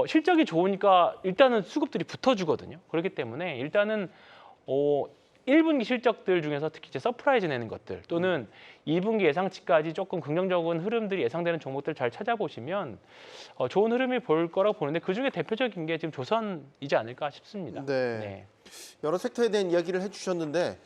실적이 좋으니까 일단은 수급들이 붙어주거든요. 그렇기 때문에 일단은 1분기 실적들 중에서 특히 이제 서프라이즈 내는 것들 또는 2분기 예상치까지 조금 긍정적인 흐름들이 예상되는 종목들 잘 찾아보시면 좋은 흐름이 보일 거라고 보는데 그중에 대표적인 게 지금 조선이지 않을까 싶습니다. 네. 여러 섹터에 대한 이야기를 해주셨는데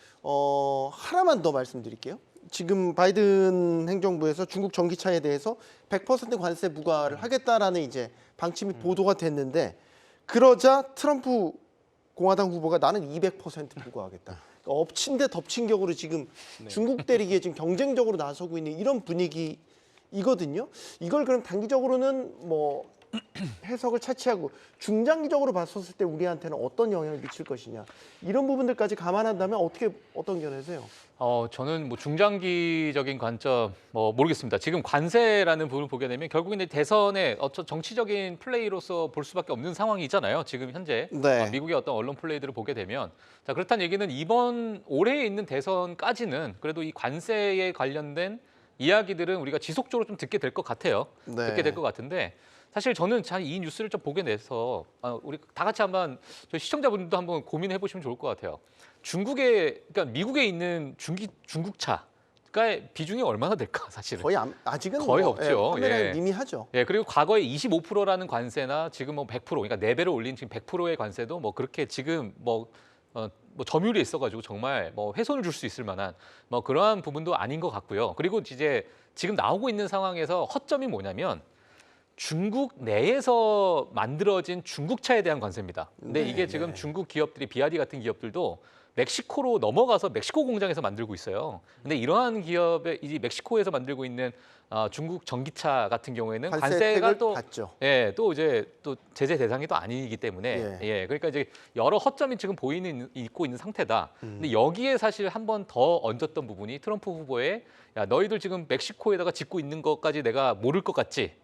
하나만 더 말씀드릴게요. 지금 바이든 행정부에서 중국 전기차에 대해서 100% 관세 부과를 하겠다라는 이제 방침이 보도가 됐는데 그러자 트럼프 공화당 후보가 나는 200% 부과하겠다. 그러니까 엎친 데 덮친 격으로 지금 중국 대리기에 지금 경쟁적으로 나서고 있는 이런 분위기이거든요. 이걸 그럼 단기적으로는 뭐 해석을 차치하고 중장기적으로 봤었을 때 우리한테는 어떤 영향을 미칠 것이냐 이런 부분들까지 감안한다면 어떤 견해세요? 저는 뭐 중장기적인 관점 모르겠습니다. 지금 관세라는 부분을 보게 되면 결국에는 대선의 정치적인 플레이로서 볼 수밖에 없는 상황이잖아요. 지금 현재 네. 미국의 어떤 언론 플레이들을 보게 되면 자 그렇다는 얘기는 이번 올해에 있는 대선까지는 그래도 이 관세에 관련된 이야기들은 우리가 지속적으로 좀 듣게 될 것 같아요. 네. 듣게 될 것 같은데 사실 저는 이 뉴스를 좀 보게 돼서 우리 다 같이 한번 저희 시청자분들도 한번 고민해 보시면 좋을 것 같아요. 그러니까 미국에 있는 중국차 주가의 비중이 얼마나 될까 사실은. 아직은 거의 없죠. 판매량이 예. 미미하죠. 예, 그리고 과거에 25%라는 관세나 지금 뭐 100%, 그러니까 4배를 올린 지금 100%의 관세도 뭐 그렇게 지금 뭐 점유율이 있어가지고 정말 뭐 훼손을 줄 수 있을 만한 뭐 그러한 부분도 아닌 것 같고요. 그리고 이제 지금 나오고 있는 상황에서 허점이 뭐냐면 중국 내에서 만들어진 중국차에 대한 관세입니다. 근데 네, 이게 지금 네. 중국 기업들이 비아디 같은 기업들도 멕시코로 넘어가서 멕시코 공장에서 만들고 있어요. 근데 이러한 기업의 이 멕시코에서 만들고 있는 중국 전기차 같은 경우에는 관세가 혜택을 또 받죠. 예, 또 이제 또 제재 대상이 또 아니기 때문에 예, 그러니까 이제 여러 허점이 지금 있고 있는 상태다. 근데 여기에 사실 한 번 더 얹었던 부분이 트럼프 후보의 야, 너희들 지금 멕시코에다가 짓고 있는 것까지 내가 모를 것 같지?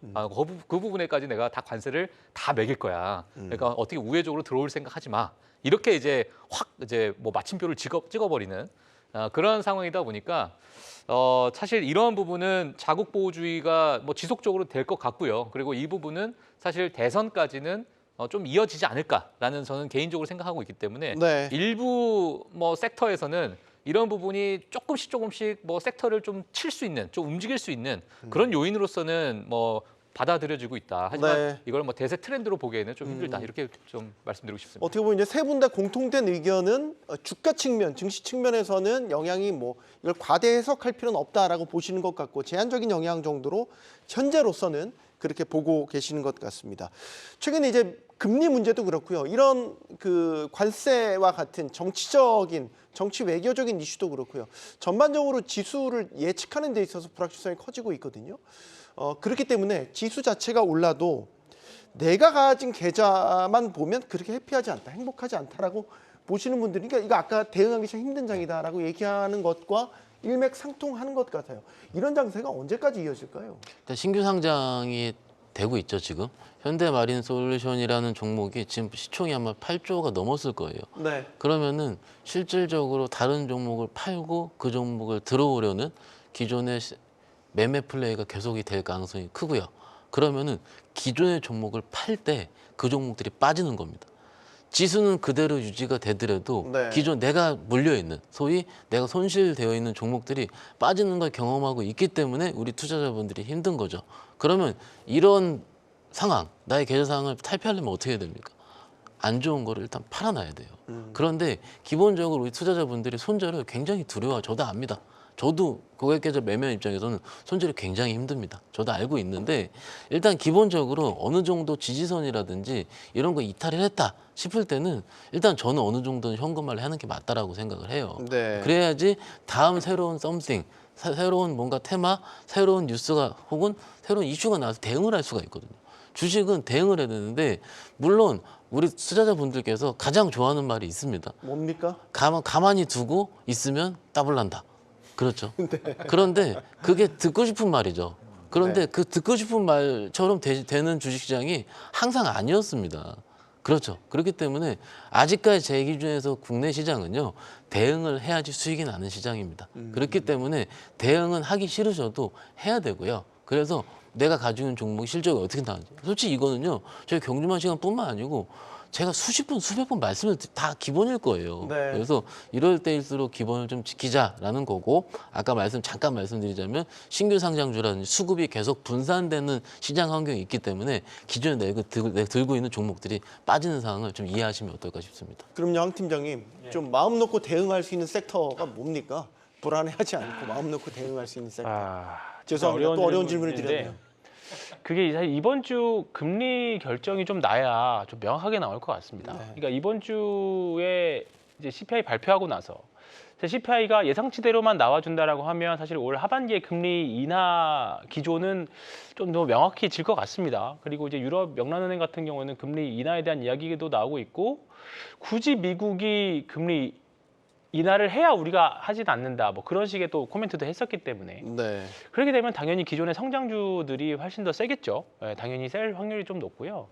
그 부분에까지 내가 다 관세를 다 매길 거야. 그러니까 어떻게 우회적으로 들어올 생각하지 마. 이렇게 이제 확 이제 뭐 마침표를 찍어버리는 그런 상황이다 보니까 사실 이러한 부분은 자국 보호주의가 뭐 지속적으로 될 것 같고요. 그리고 이 부분은 사실 대선까지는 좀 이어지지 않을까라는 저는 개인적으로 생각하고 있기 때문에 네. 일부 뭐 섹터에서는 이런 부분이 조금씩 뭐 섹터를 좀 칠 수 있는, 좀 움직일 수 있는 그런 요인으로서는 뭐 받아들여지고 있다. 하지만 네. 이걸 뭐 대세 트렌드로 보기에는 좀 힘들다. 이렇게 좀 말씀드리고 싶습니다. 어떻게 보면 이제 세 분 다 공통된 의견은 주가 측면, 증시 측면에서는 영향이 뭐 이걸 과대 해석할 필요는 없다라고 보시는 것 같고 제한적인 영향 정도로 현재로서는 그렇게 보고 계시는 것 같습니다. 최근에 이제 금리 문제도 그렇고요. 이런 그 관세와 같은 정치 외교적인 이슈도 그렇고요. 전반적으로 지수를 예측하는 데 있어서 불확실성이 커지고 있거든요. 그렇기 때문에 지수 자체가 올라도 내가 가진 계좌만 보면 그렇게 해피하지 않다, 행복하지 않다라고 보시는 분들이 그러니까 이거 아까 대응하기 참 힘든 장이다라고 얘기하는 것과 일맥상통하는 것 같아요. 이런 장세가 언제까지 이어질까요? 일단 신규 상장이 되고 있죠 지금. 현대마린솔루션이라는 종목이 지금 시총이 아마 8조가 넘었을 거예요. 네. 그러면은 실질적으로 다른 종목을 팔고 그 종목을 들어오려는 기존의 매매 플레이가 계속이 될 가능성이 크고요. 그러면은 기존의 종목을 팔 때 그 종목들이 빠지는 겁니다. 지수는 그대로 유지가 되더라도 네. 기존 내가 물려있는 소위 내가 손실되어 있는 종목들이 빠지는 걸 경험하고 있기 때문에 우리 투자자분들이 힘든 거죠. 그러면 이런 상황, 나의 계좌 상황을 탈피하려면 어떻게 해야 됩니까? 안 좋은 거를 일단 팔아놔야 돼요. 그런데 기본적으로 우리 투자자분들이 손절을 굉장히 두려워해요. 저도 압니다. 저도 고객계좌 매매 입장에서는 손절이 굉장히 힘듭니다. 저도 알고 있는데 일단 기본적으로 어느 정도 지지선이라든지 이런 거 이탈을 했다 싶을 때는 일단 저는 어느 정도는 현금화를 하는 게 맞다라고 생각을 해요. 네. 그래야지 다음 새로운 썸씽, 새로운 뭔가 테마, 새로운 뉴스가 혹은 새로운 이슈가 나와서 대응을 할 수가 있거든요. 주식은 대응을 해야 되는데 물론 우리 투자자분들께서 가장 좋아하는 말이 있습니다. 뭡니까? 가만히 두고 있으면 따블 난다. 그렇죠. 그런데 그게 듣고 싶은 말이죠. 그런데 그 듣고 싶은 말처럼 되는 주식시장이 항상 아니었습니다. 그렇죠. 그렇기 때문에 아직까지 제 기준에서 국내 시장은요. 대응을 해야지 수익이 나는 시장입니다. 그렇기 때문에 대응은 하기 싫으셔도 해야 되고요. 그래서 내가 가지고 있는 종목이 실적이 어떻게 나는지. 솔직히 이거는요. 저희 경주만 시간뿐만 아니고 제가 수십 번, 수백 번 말씀을 다 기본일 거예요. 네. 그래서 이럴 때일수록 기본을 좀 지키자라는 거고 아까 잠깐 말씀드리자면 신규 상장주라든지 수급이 계속 분산되는 시장 환경이 있기 때문에 기존에 내가 들고 있는 종목들이 빠지는 상황을 좀 이해하시면 어떨까 싶습니다. 그럼 양 팀장님 좀 마음 놓고 대응할 수 있는 섹터가 뭡니까? 불안해하지 않고 마음 놓고 대응할 수 있는 섹터. 죄송합니다. 또 어려운 질문을 드렸네요. 그게 사실 이번 주 금리 결정이 좀 나야 좀 명확하게 나올 것 같습니다. 네. 그러니까 이번 주에 이제 CPI 발표하고 나서 CPI가 예상치대로만 나와준다라고 하면 사실 올 하반기에 금리 인하 기조는 좀 더 명확해질 것 같습니다. 그리고 이제 유럽 명란은행 같은 경우는 금리 인하에 대한 이야기도 나오고 있고 굳이 미국이 금리 인하를 해야 우리가 하진 않는다. 뭐 그런 식의 또 코멘트도 했었기 때문에 네. 그렇게 되면 당연히 기존의 성장주들이 훨씬 더 세겠죠. 당연히 셀 확률이 좀 높고요.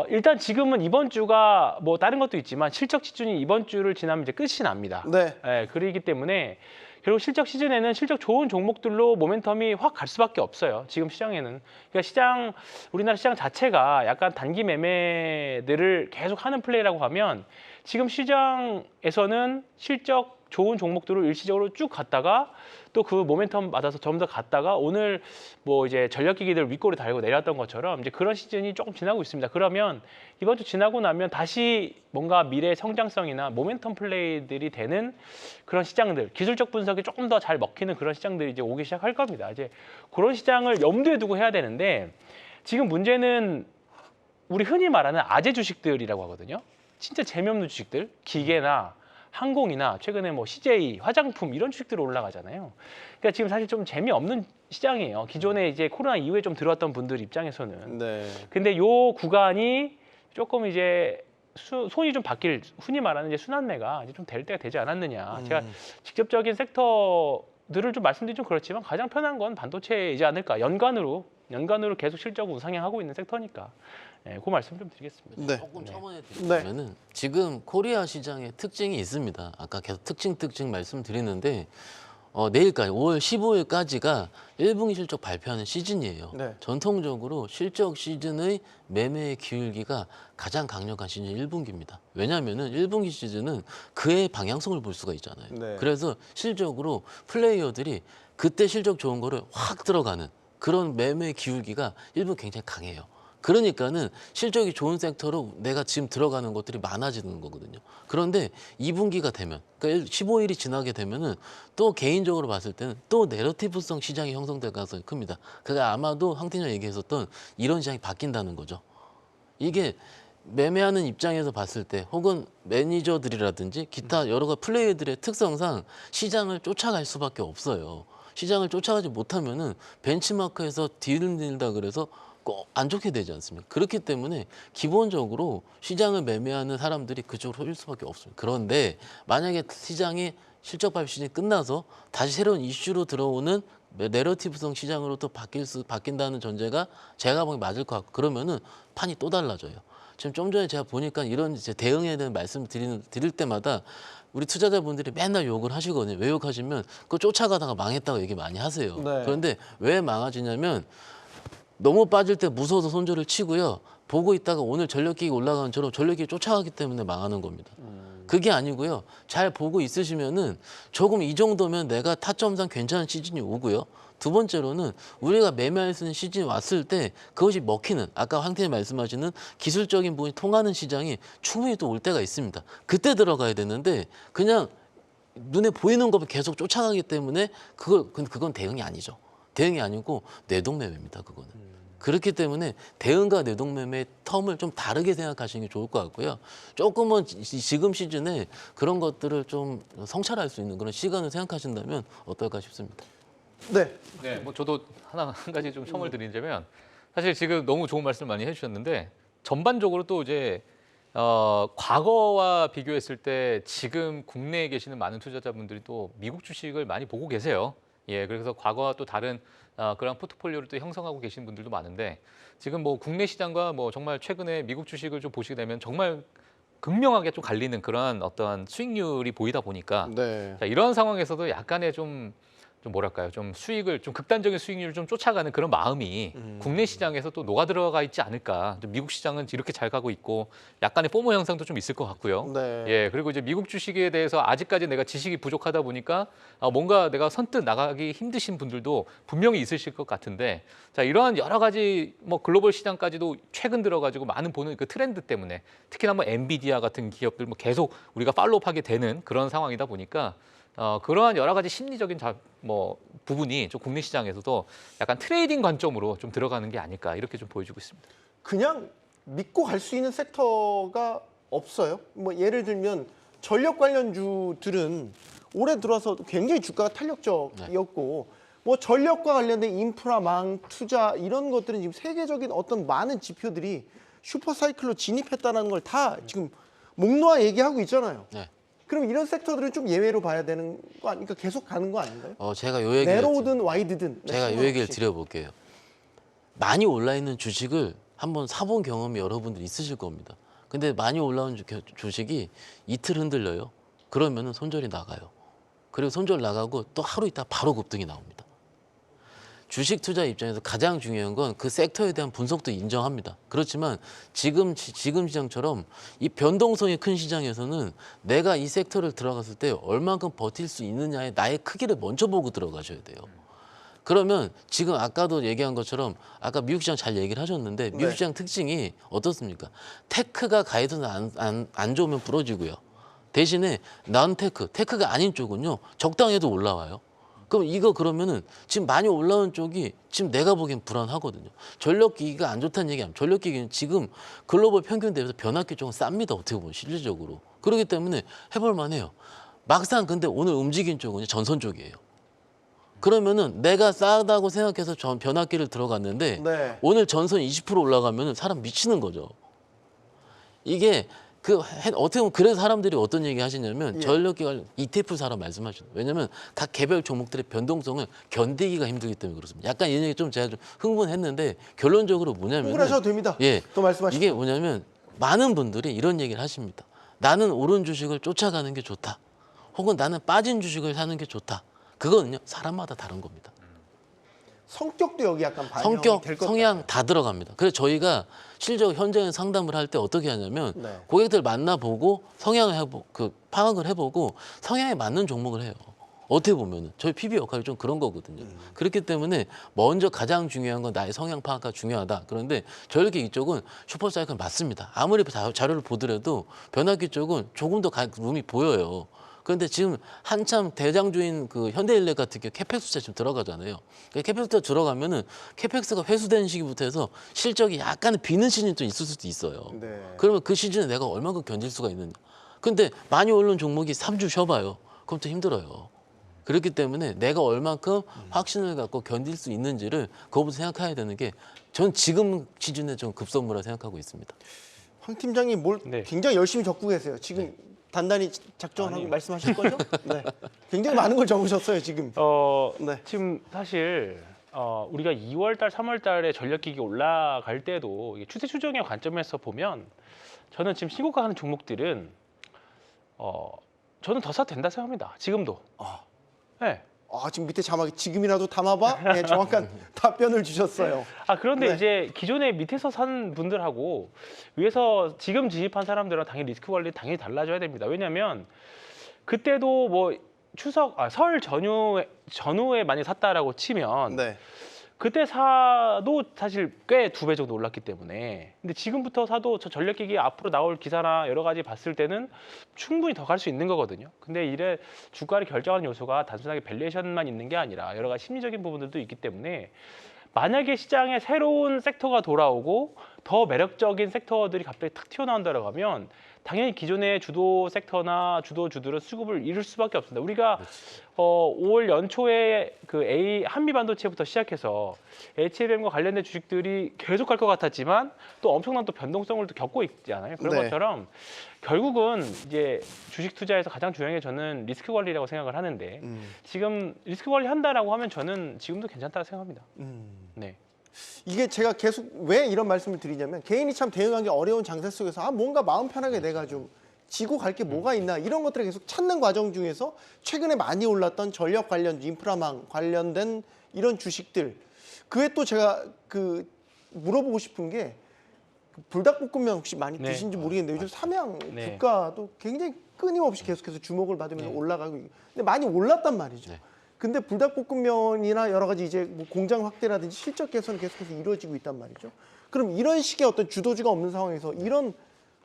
일단 지금은 이번 주가 뭐 다른 것도 있지만 실적 시즌이 이번 주를 지나면 이제 끝이 납니다. 네. 그러기 때문에 결국 실적 시즌에는 실적 좋은 종목들로 모멘텀이 확 갈 수밖에 없어요. 지금 시장에는. 그러니까 우리나라 시장 자체가 약간 단기 매매들을 계속 하는 플레이라고 하면 지금 시장에서는 실적 좋은 종목들을 일시적으로 쭉 갔다가 또 그 모멘텀 받아서 좀 더 갔다가 오늘 뭐 이제 전력기기들 윗골을 달고 내렸던 것처럼 이제 그런 시즌이 조금 지나고 있습니다. 그러면 이번 주 지나고 나면 다시 뭔가 미래 성장성이나 모멘텀 플레이들이 되는 그런 시장들, 기술적 분석이 조금 더 잘 먹히는 그런 시장들이 이제 오기 시작할 겁니다. 이제 그런 시장을 염두에 두고 해야 되는데 지금 문제는 우리 흔히 말하는 아재 주식들이라고 하거든요. 진짜 재미없는 주식들, 기계나 항공이나 최근에 뭐 CJ, 화장품 이런 주식들이 올라가잖아요. 그러니까 지금 사실 좀 재미없는 시장이에요. 기존에 이제 코로나 이후에 좀 들어왔던 분들 입장에서는. 네. 근데 요 구간이 조금 이제 손이 좀 바뀔, 흔히 말하는 이제 순환매가 이제 좀 될 때가 되지 않았느냐. 제가 직접적인 섹터들을 좀 말씀드리기 좀 그렇지만 가장 편한 건 반도체이지 않을까. 연간으로 계속 실적 우상향하고 있는 섹터니까. 네, 그 말씀 좀 드리겠습니다. 네. 조금 첨언해 드리면은 지금 코리아 시장의 특징이 있습니다. 아까 계속 특징 말씀드리는데 내일까지 5월 15일까지가 1분기 실적 발표하는 시즌이에요. 네. 전통적으로 실적 시즌의 매매의 기울기가 가장 강력한 시즌이 1분기입니다. 왜냐하면은 1분기 시즌은 그의 방향성을 볼 수가 있잖아요. 네. 그래서 실적으로 플레이어들이 그때 실적 좋은 거를 확 들어가는 그런 매매 기울기가 1분 굉장히 강해요. 그러니까는 실적이 좋은 섹터로 내가 지금 들어가는 것들이 많아지는 거거든요. 그런데 2분기가 되면, 그러니까 15일이 지나게 되면은 또 개인적으로 봤을 때는 또 내러티브성 시장이 형성될 가능성이 큽니다. 그게 아마도 황 팀장 얘기했었던 이런 시장이 바뀐다는 거죠. 이게 매매하는 입장에서 봤을 때 혹은 매니저들이라든지 기타 여러 가지 플레이어들의 특성상 시장을 쫓아갈 수밖에 없어요. 시장을 쫓아가지 못하면은 벤치마크에서 뒤흔들다 그래서 꼭 안 좋게 되지 않습니까? 그렇기 때문에 기본적으로 시장을 매매하는 사람들이 그쪽으로 쏠 수밖에 없습니다. 그런데 만약에 시장이 실적 발표 시즌이 끝나서 다시 새로운 이슈로 들어오는 내러티브성 시장으로 또 바뀐다는 전제가 제가 보기 맞을 것 같고 그러면은 판이 또 달라져요. 지금 좀 전에 제가 보니까 이런 이제 대응에 대한 말씀 드릴 때마다 우리 투자자분들이 맨날 욕을 하시거든요. 왜 욕하시면 그거 쫓아가다가 망했다고 얘기 많이 하세요. 네. 그런데 왜 망하지냐면 너무 빠질 때 무서워서 손절을 치고요. 보고 있다가 오늘 전력기기 올라가는 처럼 전력기기 쫓아가기 때문에 망하는 겁니다. 그게 아니고요. 잘 보고 있으시면은 조금 이 정도면 내가 타점상 괜찮은 시즌이 오고요. 두 번째로는 우리가 매매할 수 있는 시즌이 왔을 때 그것이 먹히는 아까 황 팀장님 말씀하시는 기술적인 부분이 통하는 시장이 충분히 또 올 때가 있습니다. 그때 들어가야 되는데 그냥 눈에 보이는 것만 계속 쫓아가기 때문에 그건 대응이 아니죠. 대응이 아니고 뇌동매매입니다. 그거는. 그렇기 때문에 대응과 뇌동매매의 텀을 좀 다르게 생각하시는 게 좋을 것 같고요. 조금은 지금 시즌에 그런 것들을 좀 성찰할 수 있는 그런 시간을 생각하신다면 어떨까 싶습니다. 네. 네, 뭐 저도 한 가지 좀 첨을 드리자면 사실 지금 너무 좋은 말씀 많이 해주셨는데 전반적으로 또 이제 과거와 비교했을 때 지금 국내에 계시는 많은 투자자분들이 또 미국 주식을 많이 보고 계세요. 예, 그래서 과거와 또 다른 그런 포트폴리오를 또 형성하고 계신 분들도 많은데 지금 뭐 국내 시장과 뭐 정말 최근에 미국 주식을 좀 보시게 되면 정말 극명하게 좀 갈리는 그런 어떤 수익률이 보이다 보니까 네. 자, 이런 상황에서도 약간의 좀 뭐랄까요, 좀 수익을 좀 극단적인 수익률을 좀 쫓아가는 그런 마음이 국내 시장에서 또 녹아 들어가 있지 않을까. 좀 미국 시장은 이렇게 잘 가고 있고 약간의 포모 현상도 좀 있을 것 같고요. 네. 예, 그리고 이제 미국 주식에 대해서 아직까지 내가 지식이 부족하다 보니까 뭔가 내가 선뜻 나가기 힘드신 분들도 분명히 있으실 것 같은데 자, 이러한 여러 가지 뭐 글로벌 시장까지도 최근 들어가지고 많은 보는 그 트렌드 때문에 특히나 뭐 엔비디아 같은 기업들 뭐 계속 우리가 팔로우하게 되는 그런 상황이다 보니까 그러한 여러 가지 심리적인 부분이 좀 국내 시장에서도 약간 트레이딩 관점으로 좀 들어가는 게 아닐까 이렇게 좀 보여주고 있습니다. 그냥 믿고 갈 수 있는 섹터가 없어요. 뭐 예를 들면 전력 관련주들은 올해 들어와서 굉장히 주가가 탄력적이었고 뭐 전력과 관련된 인프라망 투자 이런 것들은 지금 세계적인 어떤 많은 지표들이 슈퍼사이클로 진입했다는 걸 다 지금 목 놓아 얘기하고 있잖아요. 네. 그럼 이런 섹터들은 좀 예외로 봐야 되는 거 아닙니까? 계속 가는 거 아닌가요? 제가 요 얘기를 내로우든 와이드든. 제가 요 얘기를 드려볼게요. 많이 올라 있는 주식을 한번 사본 경험이 여러분들 있으실 겁니다. 근데 많이 올라온 주식이 이틀 흔들려요. 그러면은 손절이 나가요. 그리고 손절 나가고 또 하루 있다 바로 급등이 나옵니다. 주식 투자 입장에서 가장 중요한 건 그 섹터에 대한 분석도 인정합니다. 그렇지만 지금 시장처럼 이 변동성이 큰 시장에서는 내가 이 섹터를 들어갔을 때 얼만큼 버틸 수 있느냐의 나의 크기를 먼저 보고 들어가셔야 돼요. 그러면 지금 아까도 얘기한 것처럼 아까 미국 시장 잘 얘기를 하셨는데 미국 네. 시장 특징이 어떻습니까? 테크가 가이드는 안 좋으면 부러지고요. 대신에 테크가 아닌 쪽은요. 적당해도 올라와요. 그럼 이거 그러면은 지금 많이 올라온 쪽이 지금 내가 보기엔 불안하거든요. 전력기기가 안 좋다는 얘기 아니에요. 전력기기는 지금 글로벌 평균 대비해서 변압기 쪽은 쌉니다. 어떻게 보면 실질적으로. 그렇기 때문에 해볼 만해요. 막상 근데 오늘 움직인 쪽은 전선 쪽이에요. 그러면은 내가 싸다고 생각해서 변압기를 들어갔는데 네. 오늘 전선 20% 올라가면은 사람 미치는 거죠. 이게 어떻게 보면 그래서 사람들이 어떤 얘기 하시냐면 예. 전력기 관련 ETF 사람 말씀하시는 왜냐면 각 개별 종목들의 변동성을 견디기가 힘들기 때문에 그렇습니다. 약간 이 얘기 좀 제가 좀 흥분했는데 결론적으로 뭐냐면 흥분하셔도 됩니다. 예, 또 말씀하시죠. 이게 뭐냐면 많은 분들이 이런 얘기를 하십니다. 나는 오른 주식을 쫓아가는 게 좋다. 혹은 나는 빠진 주식을 사는 게 좋다. 그거는요 사람마다 다른 겁니다. 성격도 여기 약간 반영이 성격, 될것 성향 같아요. 다 들어갑니다. 그래서 저희가 실제로 현장에 상담을 할 때 어떻게 하냐면 네. 고객들 만나보고 성향을 파악을 해보고 성향에 맞는 종목을 해요. 어떻게 보면은 저희 PB 역할이 좀 그런 거거든요. 그렇기 때문에 먼저 가장 중요한 건 나의 성향 파악가 중요하다. 그런데 저렇게 이쪽은 슈퍼사이클 맞습니다. 아무리 자료를 보더라도 변압기 쪽은 조금 더 룸이 보여요. 그런데 지금 한참 대장주인 그 현대일렉 같은 경우 캐펙스가 지금 들어가잖아요. 캐펙스가 들어가면은 캐펙스가 회수되는 시기부터 해서 실적이 약간 비는 시즌이 좀 있을 수도 있어요. 네. 그러면 그 시즌에 내가 얼마큼 견딜 수가 있느냐. 근데 많이 오른 종목이 3주 쉬어봐요. 그럼 또 힘들어요. 그렇기 때문에 내가 얼만큼 확신을 갖고 견딜 수 있는지를 그거부터 생각해야 되는 게 전 지금 시즌에 좀 급선무라 생각하고 있습니다. 황 팀장님 뭘 네. 굉장히 열심히 적고 계세요. 지금 단단히 작전하고 말씀하실 거죠? 네. 굉장히 많은 걸 적으셨어요 지금. 네. 지금 사실 우리가 2월달, 3월달에 전력기기 올라갈 때도 이게 추세 추정의 관점에서 보면 저는 지금 신고가하는 종목들은 저는 더 사도 된다 생각합니다. 지금도. 네. 지금 밑에 자막에 지금이라도 담아봐? 네, 정확한 답변을 주셨어요. 그런데 네. 이제 기존에 밑에서 산 분들하고 위에서 지금 진입한 사람들은 당연히 리스크 관리 당연히 달라져야 됩니다. 왜냐하면 그때도 뭐 설 전후에 많이 샀다라고 치면 네. 그때 사도 사실 꽤 2배 정도 올랐기 때문에 근데 지금부터 사도 저 전력기기 앞으로 나올 기사나 여러 가지 봤을 때는 충분히 더 갈 수 있는 거거든요. 근데 이래 주가를 결정하는 요소가 단순하게 밸류에이션만 있는 게 아니라 여러 가지 심리적인 부분들도 있기 때문에 만약에 시장에 새로운 섹터가 돌아오고 더 매력적인 섹터들이 갑자기 탁 튀어나온다고 하면 당연히 기존의 주도 섹터나 주도주들은 수급을 잃을 수밖에 없습니다. 우리가 5월 연초에 그 한미 반도체부터 시작해서 HBM과 관련된 주식들이 계속 갈 것 같았지만 또 엄청난 또 변동성을 또 겪고 있잖아요. 그런 네. 것처럼 결국은 이제 주식 투자에서 가장 중요한 게 저는 리스크 관리라고 생각을 하는데 지금 리스크 관리 한다라고 하면 저는 지금도 괜찮다고 생각합니다. 네. 이게 제가 계속 왜 이런 말씀을 드리냐면 개인이 참 대응하기 어려운 장세 속에서 뭔가 마음 편하게 내가 좀 지고 갈 게 뭐가 있나 이런 것들을 계속 찾는 과정 중에서 최근에 많이 올랐던 전력 관련 인프라망 관련된 이런 주식들 그에 또 제가 물어보고 싶은 게 불닭볶음면 혹시 많이 네. 드신지 모르겠는데 요즘 삼양 네. 주가도 굉장히 끊임없이 계속해서 주목을 받으면서 올라가고 근데 많이 올랐단 말이죠. 네. 근데 불닭볶음면이나 여러 가지 이제 뭐 공장 확대라든지 실적 개선이 계속해서 이루어지고 있단 말이죠. 그럼 이런 식의 어떤 주도주가 없는 상황에서 이런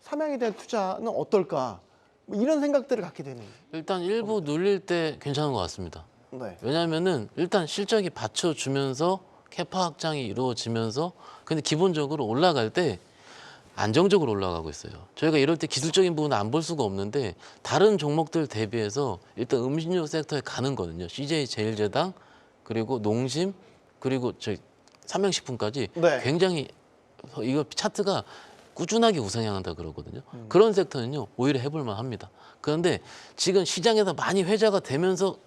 삼양에 대한 투자는 어떨까? 뭐 이런 생각들을 갖게 되는. 일단 일부 눌릴 때 괜찮은 것 같습니다. 네. 왜냐하면은 일단 실적이 받쳐주면서 캐파 확장이 이루어지면서 근데 기본적으로 올라갈 때 안정적으로 올라가고 있어요. 저희가 이럴 때 기술적인 부분은 안 볼 수가 없는데 다른 종목들 대비해서 일단 음식료 섹터에 가는 거는요. CJ 제일제당 그리고 농심 그리고 저희 삼양식품까지 네. 굉장히 이거 차트가 꾸준하게 우상향한다 그러거든요. 그런 섹터는요. 오히려 해볼만 합니다. 그런데 지금 시장에서 많이 회자가 되면서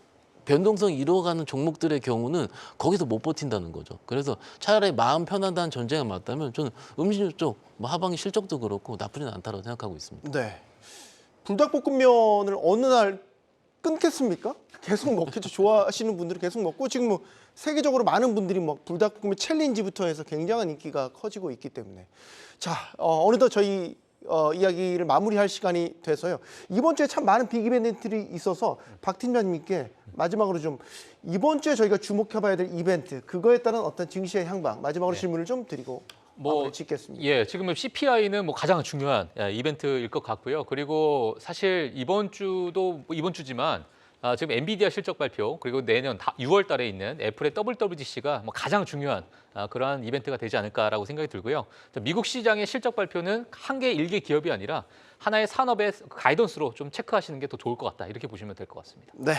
변동성이 이루어가는 종목들의 경우는 거기서 못 버틴다는 거죠. 그래서 차라리 마음 편하다는 전제가 맞다면 저는 음식료 쪽, 뭐 하반기 실적도 그렇고 나쁘지는 않다고 생각하고 있습니다. 네. 불닭볶음면을 어느 날 끊겠습니까? 계속 먹겠죠. 좋아하시는 분들은 계속 먹고 지금 뭐 세계적으로 많은 분들이 뭐 불닭볶음면 챌린지부터 해서 굉장한 인기가 커지고 있기 때문에 자 어느덧 저희 이야기를 마무리할 시간이 돼서요. 이번 주에 참 많은 빅 이벤트들이 있어서 박 팀장님께 마지막으로 좀 이번 주에 저희가 주목해봐야 될 이벤트 그거에 따른 어떤 증시의 향방 마지막으로 질문을 좀 드리고 마무리 짓겠습니다. 예, 지금 CPI는 뭐 가장 중요한 이벤트일 것 같고요. 그리고 사실 이번 주도 이번 주지만 지금 엔비디아 실적 발표 그리고 내년 6월 달에 있는 애플의 WWDC가 뭐 가장 중요한 그러한 이벤트가 되지 않을까라고 생각이 들고요. 미국 시장의 실적 발표는 한 개 일개 기업이 아니라 하나의 산업의 가이던스로 좀 체크하시는 게 더 좋을 것 같다. 이렇게 보시면 될 것 같습니다. 네.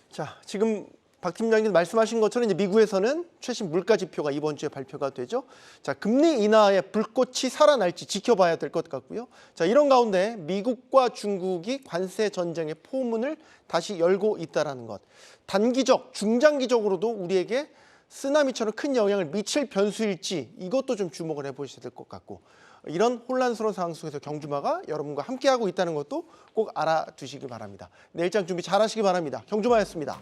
자, 지금 박 팀장님 말씀하신 것처럼 이제 미국에서는 최신 물가 지표가 이번 주에 발표가 되죠. 자, 금리 인하의 불꽃이 살아날지 지켜봐야 될 것 같고요. 자, 이런 가운데 미국과 중국이 관세 전쟁의 포문을 다시 열고 있다라는 것. 단기적, 중장기적으로도 우리에게 쓰나미처럼 큰 영향을 미칠 변수일지 이것도 좀 주목을 해보셔야 될 것 같고 이런 혼란스러운 상황 속에서 경주마가 여러분과 함께하고 있다는 것도 꼭 알아두시기 바랍니다. 내일장 준비 잘 하시기 바랍니다. 경주마였습니다.